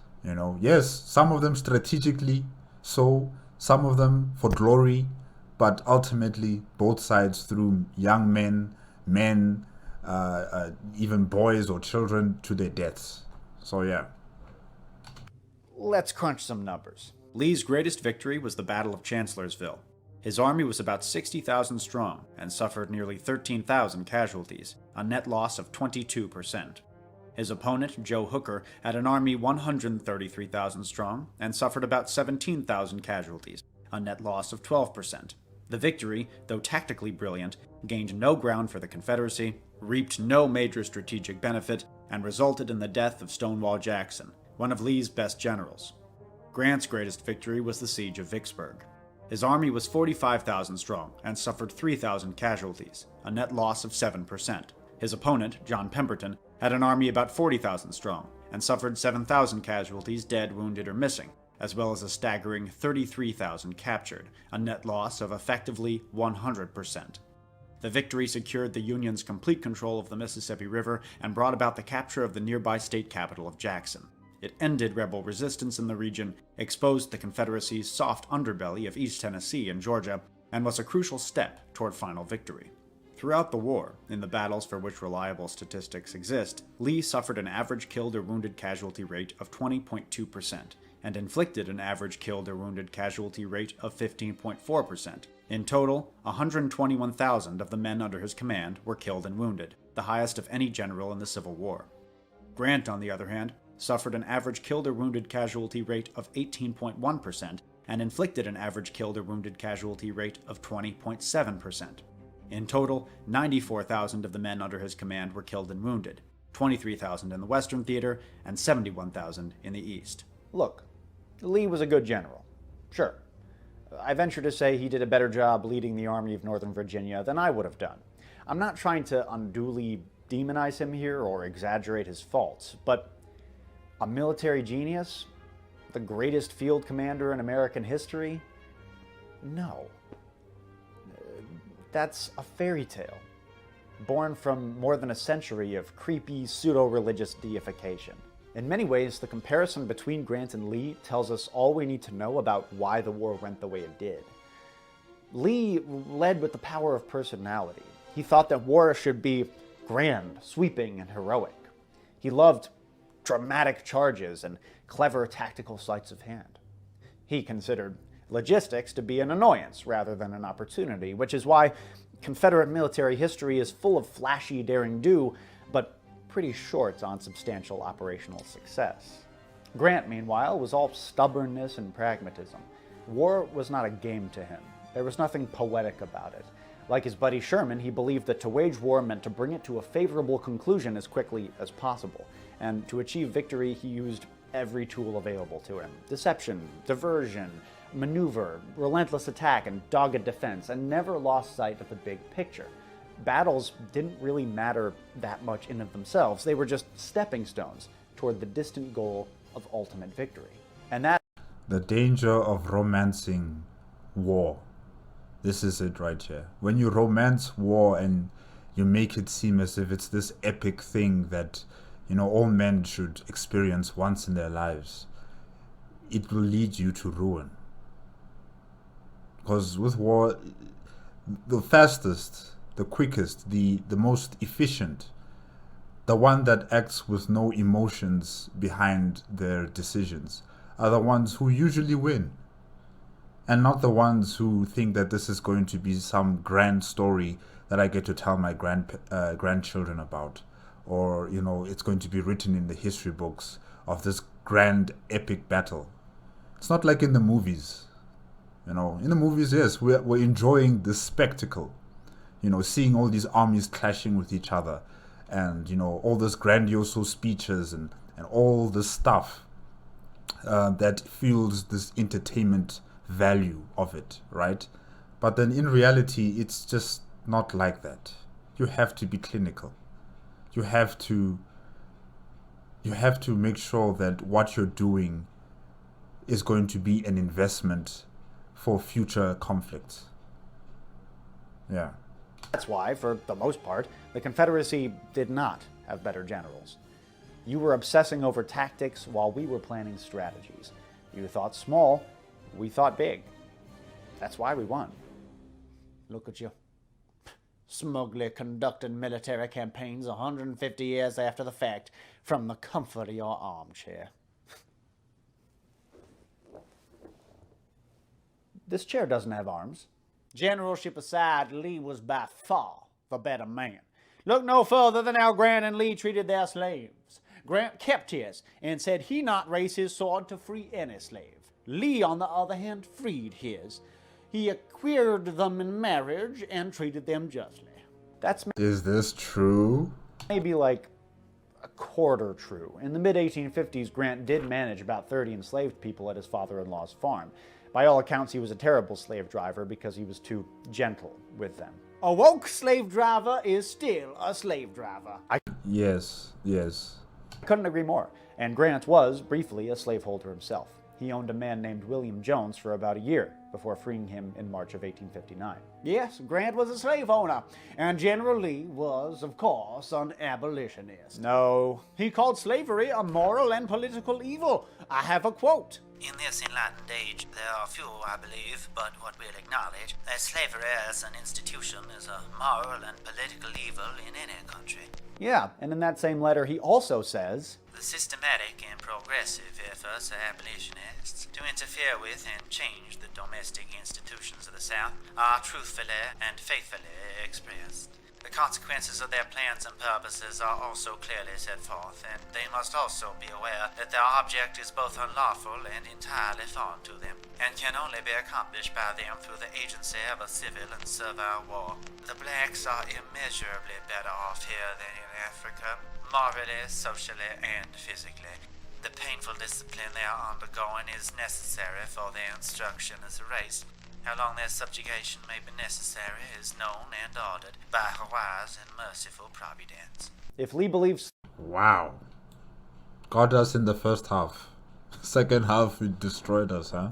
Yes, some of them strategically, so some of them for glory, but ultimately both sides threw young men, even boys or children to their deaths. So yeah. Let's crunch some numbers. Lee's greatest victory was the Battle of Chancellorsville. His army was about 60,000 strong and suffered nearly 13,000 casualties, a net loss of 22%. His opponent, Joe Hooker, had an army 133,000 strong and suffered about 17,000 casualties, a net loss of 12%. The victory, though tactically brilliant, gained no ground for the Confederacy, reaped no major strategic benefit, and resulted in the death of Stonewall Jackson, one of Lee's best generals. Grant's greatest victory was the siege of Vicksburg. His army was 45,000 strong and suffered 3,000 casualties, a net loss of 7%. His opponent, John Pemberton, had an army about 40,000 strong and suffered 7,000 casualties dead, wounded, or missing, as well as a staggering 33,000 captured, a net loss of effectively 100%. The victory secured the Union's complete control of the Mississippi River and brought about the capture of the nearby state capital of Jackson. It ended rebel resistance in the region, exposed the Confederacy's soft underbelly of East Tennessee and Georgia, and was a crucial step toward final victory. Throughout the war, in the battles for which reliable statistics exist, Lee suffered an average killed or wounded casualty rate of 20.2%, and inflicted an average killed or wounded casualty rate of 15.4%. In total, 121,000 of the men under his command were killed and wounded, the highest of any general in the Civil War. Grant, on the other hand, suffered an average killed or wounded casualty rate of 18.1% and inflicted an average killed or wounded casualty rate of 20.7%. In total, 94,000 of the men under his command were killed and wounded, 23,000 in the Western Theater and 71,000 in the East. Look, Lee was a good general. Sure. I venture to say he did a better job leading the Army of Northern Virginia than I would have done. I'm not trying to unduly demonize him here or exaggerate his faults, but a military genius? The greatest field commander in American history? No. That's a fairy tale, born from more than a century of creepy, pseudo-religious deification. In many ways, the comparison between Grant and Lee tells us all we need to know about why the war went the way it did. Lee led with the power of personality. He thought that war should be grand, sweeping, and heroic. He loved dramatic charges and clever tactical sleights of hand. He considered logistics to be an annoyance rather than an opportunity, which is why Confederate military history is full of flashy daring-do, but pretty short on substantial operational success. Grant, meanwhile, was all stubbornness and pragmatism. War was not a game to him. There was nothing poetic about it. Like his buddy Sherman, he believed that to wage war meant to bring it to a favorable conclusion as quickly as possible. And to achieve victory, he used every tool available to him. Deception, diversion, maneuver, relentless attack, and dogged defense, and never lost sight of the big picture. Battles didn't really matter that much in of themselves. They were just stepping stones toward the distant goal of ultimate victory. And that... The danger of romancing war. This is it right here. When you romance war and you make it seem as if it's this epic thing that, you know, all men should experience once in their lives, it will lead you to ruin. Because with war, the fastest, the quickest, the most efficient, the one that acts with no emotions behind their decisions, are the ones who usually win. And not the ones who think that this is going to be some grand story that I get to tell my grandchildren about. Or, you know, it's going to be written in the history books of this grand epic battle. It's not like in the movies. You know, in the movies, yes, we're enjoying the spectacle. You know, seeing all these armies clashing with each other. And, you know, all those grandiose speeches and all this stuff that fuels this entertainment value of it, right? But then in reality, it's just not like that. You have to be clinical. You have to make sure that what you're doing is going to be an investment for future conflicts. Yeah. That's why, for the most part, the Confederacy did not have better generals. You were obsessing over tactics while we were planning strategies. You thought small, we thought big. That's why we won. Look at you. Smugly conducting military campaigns 150 years after the fact from the comfort of your armchair. This chair doesn't have arms. Generalship aside, Lee was by far the better man. Look no further than how Grant and Lee treated their slaves. Grant kept his and said he not raise his sword to free any slave. Lee, on the other hand, freed his. He acquired them in marriage and treated them justly. That's Is this true? maybe like a quarter true. In the mid-1850s, Grant did manage about 30 enslaved people at his father-in-law's farm. By all accounts, he was a terrible slave driver because he was too gentle with them. A woke slave driver is still a slave driver. Yes, yes. Couldn't agree more. And Grant was, briefly, a slaveholder himself. He owned a man named William Jones for about a year before freeing him in March of 1859. Yes, Grant was a slave owner, and General Lee was, of course, an abolitionist. No. He called slavery a moral and political evil. I have a quote. In this enlightened age, there are few, I believe, but what will acknowledge that slavery as an institution is a moral and political evil in any country. Yeah, and in that same letter, he also says, The systematic and progressive efforts of abolitionists to interfere with and change the domestic institutions of the South are truthfully and faithfully expressed. The consequences of their plans and purposes are also clearly set forth, and they must also be aware that their object is both unlawful and entirely foreign to them, and can only be accomplished by them through the agency of a civil and servile war. The blacks are immeasurably better off here than in Africa, morally, socially, and physically. The painful discipline they are undergoing is necessary for their instruction as a race. How long their subjugation may be necessary is known and ordered by a wise and merciful providence. if Lee believes Wow. Got us in the first half. Second half, he destroyed us, huh?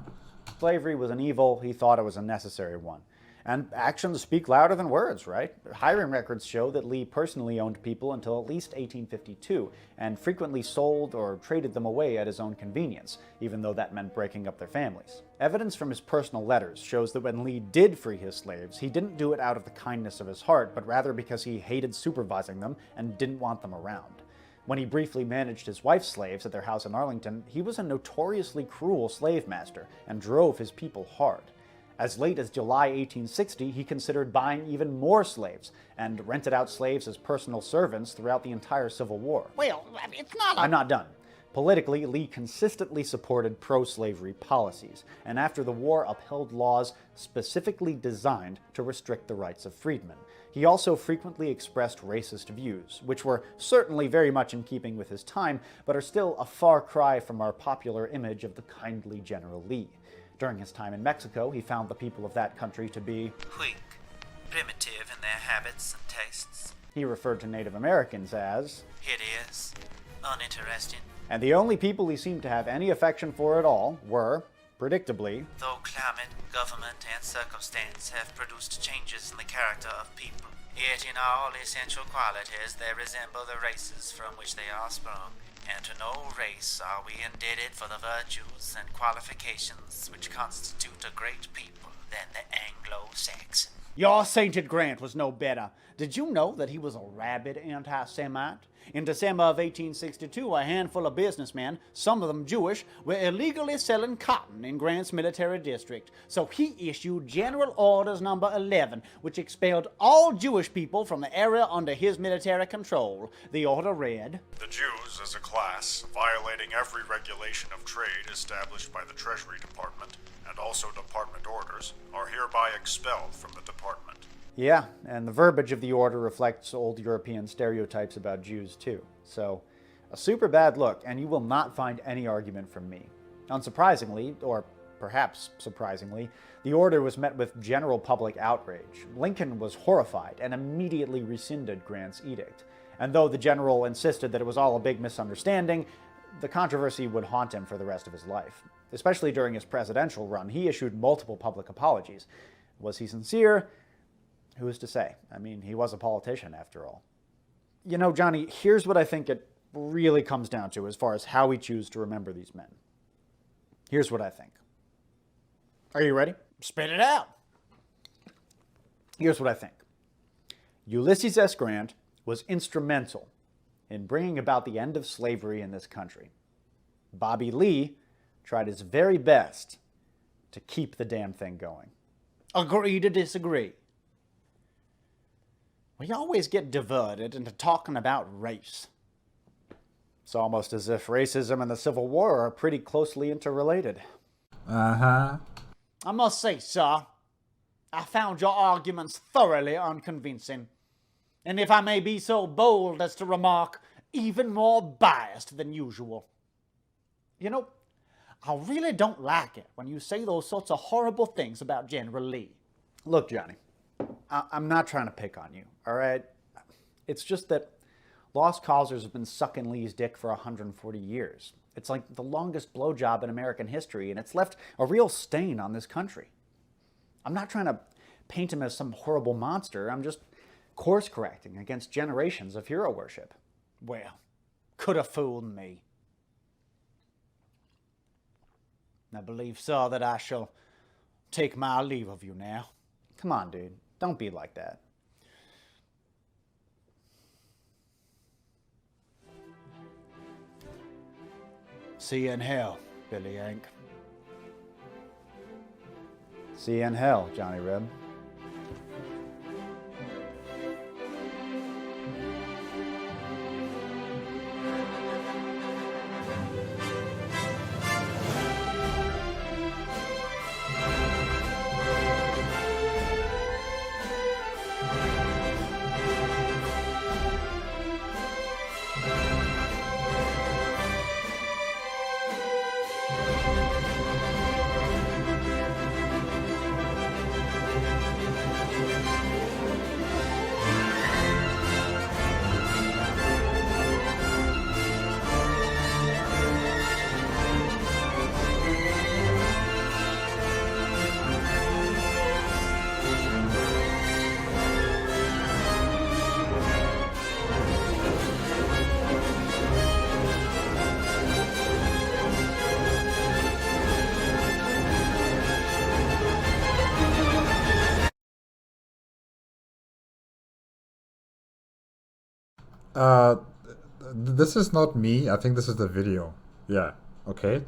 slavery was an evil, he thought it was a necessary one. And actions speak louder than words, right? Hiring records show that Lee personally owned people until at least 1852, and frequently sold or traded them away at his own convenience, even though that meant breaking up their families. Evidence from his personal letters shows that when Lee did free his slaves, he didn't do it out of the kindness of his heart, but rather because he hated supervising them and didn't want them around. When he briefly managed his wife's slaves at their house in Arlington, he was a notoriously cruel slave master and drove his people hard. As late as July 1860, he considered buying even more slaves and rented out slaves as personal servants throughout the entire Civil War. Well, it's not I'm not done. Politically, Lee consistently supported pro-slavery policies, and after the war upheld laws specifically designed to restrict the rights of freedmen. He also frequently expressed racist views, which were certainly very much in keeping with his time, but are still a far cry from our popular image of the kindly General Lee. During his time in Mexico, he found the people of that country to be Weak, primitive in their habits and tastes, he referred to Native Americans as, hideous, uninteresting, and the only people he seemed to have any affection for at all were, predictably, though climate, government, and circumstance have produced changes in the character of people. Yet in all essential qualities they resemble the races from which they are sprung, and to no race are we indebted for the virtues and qualifications which constitute a great people than the Anglo-Saxon. Your sainted Grant was no better. Did you know that he was a rabid anti-Semite? In December of 1862, a handful of businessmen, some of them Jewish, were illegally selling cotton in Grant's military district. So he issued General Orders Number 11, which expelled all Jewish people from the area under his military control. The order read, The Jews, as a class, violating every regulation of trade established by the Treasury Department, and also department orders, are hereby expelled from the department. yeah, and the verbiage of the order reflects old European stereotypes about Jews too. So, a super bad look, and you will not find any argument from me. Unsurprisingly, or perhaps surprisingly, the order was met with general public outrage. Lincoln was horrified and immediately rescinded Grant's edict. And though the general insisted that it was all a big misunderstanding, the controversy would haunt him for the rest of his life. Especially during his presidential run, he issued multiple public apologies. Was he sincere? Who is to say? I mean, he was a politician after all. You know, Johnny, here's what I think it really comes down to as far as how we choose to remember these men. Here's what I think. Are you ready? spit it out. Here's what I think. Ulysses S. Grant was instrumental in bringing about the end of slavery in this country. Bobby Lee tried his very best to keep the damn thing going. Agree to disagree. We always get diverted into talking about race. It's almost as if racism and the Civil War are pretty closely interrelated. Uh-huh. I must say, sir, I found your arguments thoroughly unconvincing, and if I may be so bold as to remark, even more biased than usual. You know, I really don't like it when you say those sorts of horrible things about General Lee. Look, Johnny, I'm not trying to pick on you, all right? It's just that lost causers have been sucking Lee's dick for 140 years. It's like the longest blowjob in American history, and it's left a real stain on this country. I'm not trying to paint him as some horrible monster. I'm just course correcting against generations of hero worship. Well, could have fooled me. I believe, sir, that I shall take my leave of you now. Come on, dude. Don't be like that. See you in hell, Billy Yank. See you in hell, Johnny Reb. Uh, this is not me. I think this is the video. Yeah. Okay.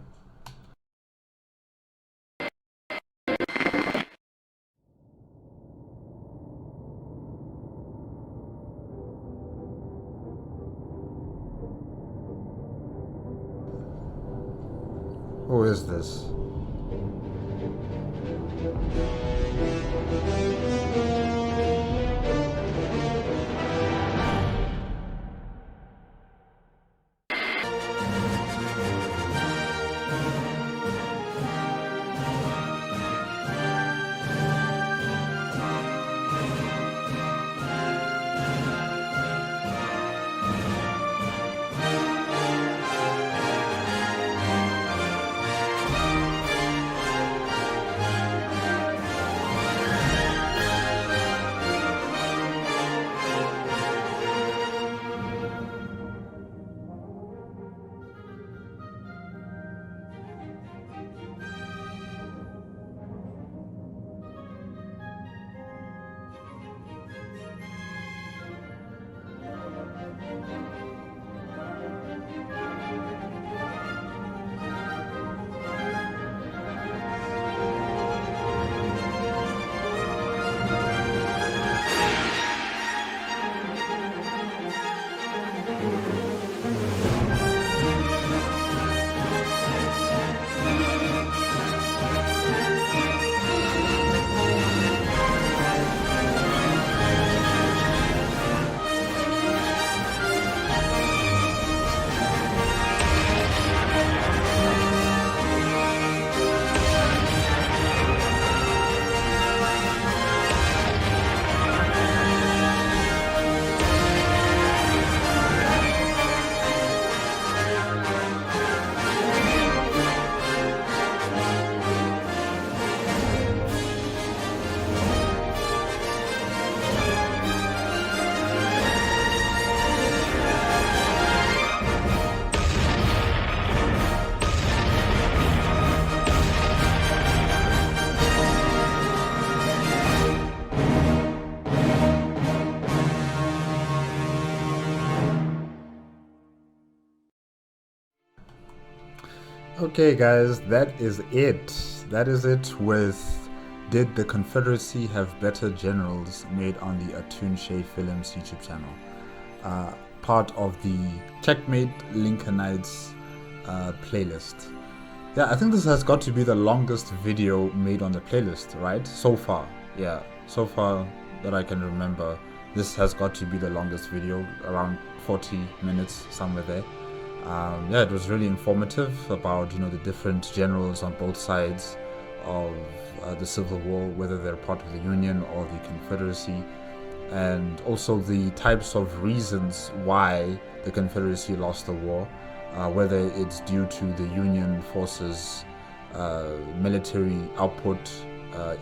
Who is this? Okay, guys, that is it. That is it with Did the Confederacy have better generals made on the Atun-Shei Films YouTube channel? Part of the Checkmate Lincolnites playlist. Yeah, I think this has got to be the longest video made on the playlist, right? So far. Yeah, so far that I can remember, this has got to be the longest video, around 40 minutes, somewhere there. Yeah, it was really informative about, the different generals on both sides of the Civil War, whether they're part of the Union or the Confederacy, and also the types of reasons why the Confederacy lost the war, whether it's due to the Union forces' military output,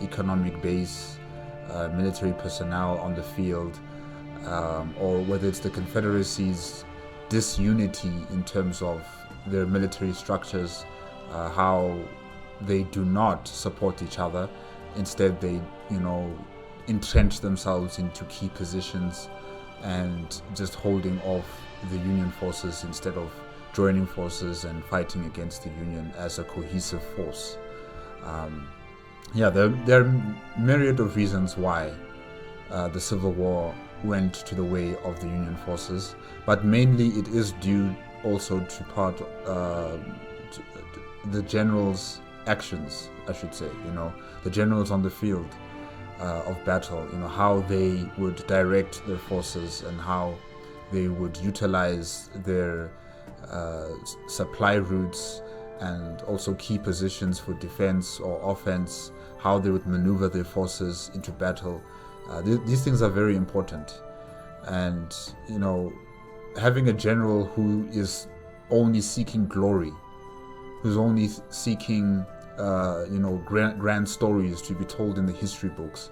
economic base, military personnel on the field, or whether it's the Confederacy's disunity in terms of their military structures, how they do not support each other. Instead, they, entrench themselves into key positions and just holding off the Union forces instead of joining forces and fighting against the Union as a cohesive force. Yeah, there are myriad of reasons why the Civil War went to the way of the Union forces, but mainly it is due also to part the generals' actions, I should say. The generals on the field of battle, how they would direct their forces and how they would utilize their supply routes and also key positions for defense or offense, how they would maneuver their forces into battle. These things are very important. And, having a general who is only seeking glory, who's only seeking, grand stories to be told in the history books,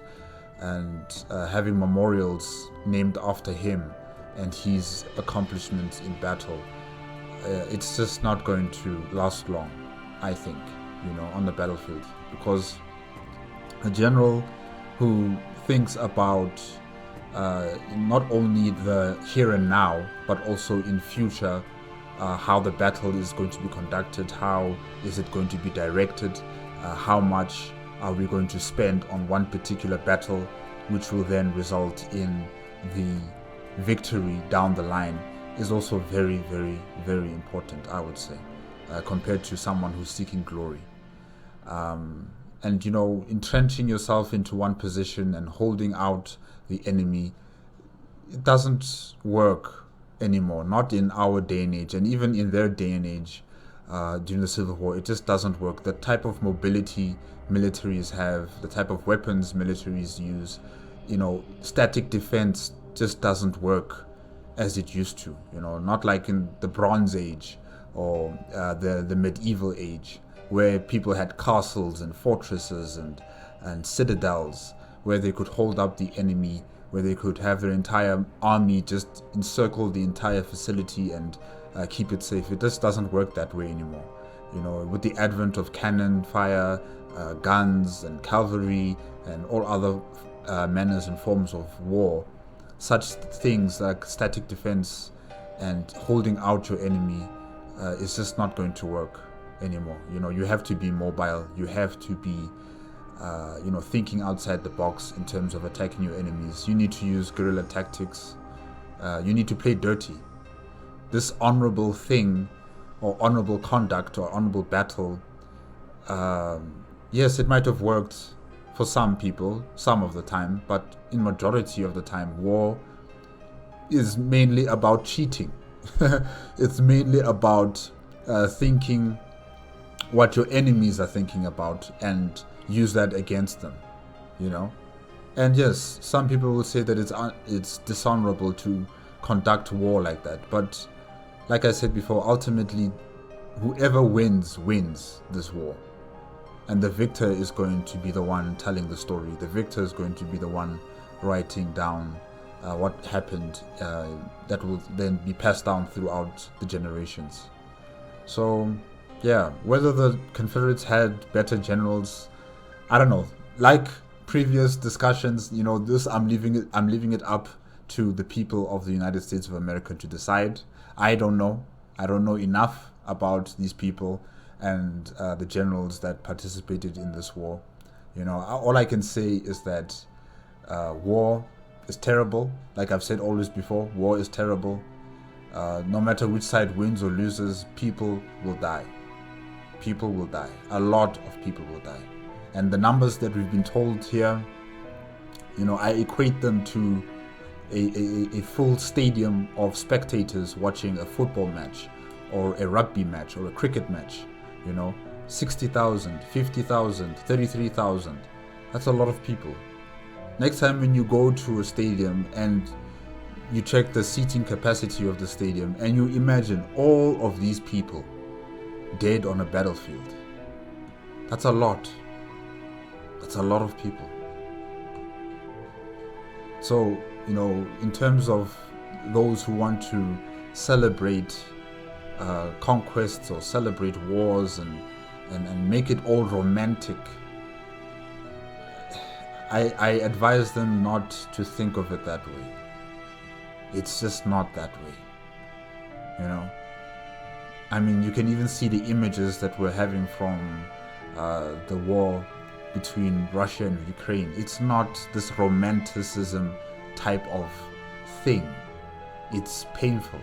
and having memorials named after him and his accomplishments in battle, it's just not going to last long, I think, on the battlefield. Because a general who thinks about not only the here and now, but also in future, how the battle is going to be conducted, how is it going to be directed, how much are we going to spend on one particular battle, which will then result in the victory down the line, is also very, very, very important, I would say, compared to someone who's seeking glory. And, entrenching yourself into one position and holding out the enemy, it doesn't work anymore, not in our day and age, and even in their day and age during the Civil War, it just doesn't work. The type of mobility militaries have, the type of weapons militaries use, static defense just doesn't work as it used to, not like in the Bronze Age or the medieval age, where people had castles and fortresses and citadels where they could hold up the enemy, where they could have their entire army just encircle the entire facility and keep it safe. It just doesn't work that way anymore. With the advent of cannon fire, guns and cavalry and all other manners and forms of war, such things like static defense and holding out your enemy is just not going to work anymore. You have to be mobile. You have to be thinking outside the box in terms of attacking your enemies. You need to use guerrilla tactics. You need to play dirty. This honorable thing, or honorable conduct, or honorable battle, yes, it might have worked for some people, some of the time, but in majority of the time, war is mainly about cheating. It's mainly about thinking what your enemies are thinking about and use that against them, And yes, some people will say that it's dishonorable to conduct war like that, but like I said before, ultimately, whoever wins this war, and the victor is going to be the one telling the story. The victor is going to be the one writing down what happened, that will then be passed down throughout the generations. So yeah, whether the Confederates had better generals, I don't know. Like previous discussions, this I'm leaving it up to the people of the United States of America to decide. I don't know enough about these people and the generals that participated in this war You know, all I can say is that war is terrible. Like I've said always before, war is terrible. No matter which side wins or loses, people will die. People will die. A lot of people will die. And the numbers that we've been told here, you know, I equate them to a full stadium of spectators watching a football match or a rugby match or a cricket match. You know, 60,000, 50,000, 33,000. That's a lot of people. Next time when you go to a stadium and you check the seating capacity of the stadium and you imagine all of these people dead on a battlefield. That's a lot. That's a lot of people. So, you know, in terms of those who want to celebrate conquests or celebrate wars and make it all romantic, I advise them not to think of it that way. It's just not that way. You know? I mean, you can even see the images that we're having from the war between Russia and Ukraine. It's not this romanticism type of thing. It's painful.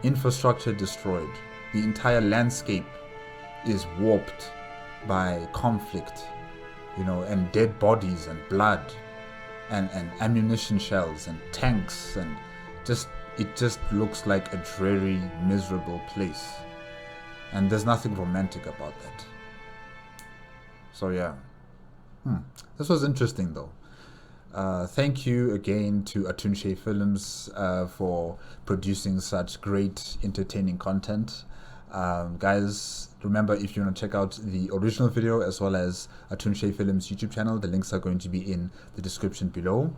Infrastructure destroyed. The entire landscape is warped by conflict, you know, and dead bodies and blood and ammunition shells and tanks, and it just looks like a dreary, miserable place. And there's nothing romantic about that. So yeah. This was interesting though. Thank you again to Atun-Shei Films for producing such great, entertaining content. Guys, remember, if you want to check out the original video as well as Atun-Shei Films YouTube channel, the links are going to be in the description below.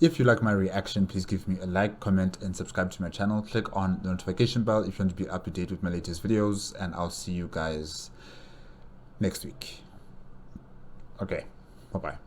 If you like my reaction, please give me a like, comment, and subscribe to my channel. Click on the notification bell if you want to be up to date with my latest videos, and I'll see you guys next week. Okay, bye-bye.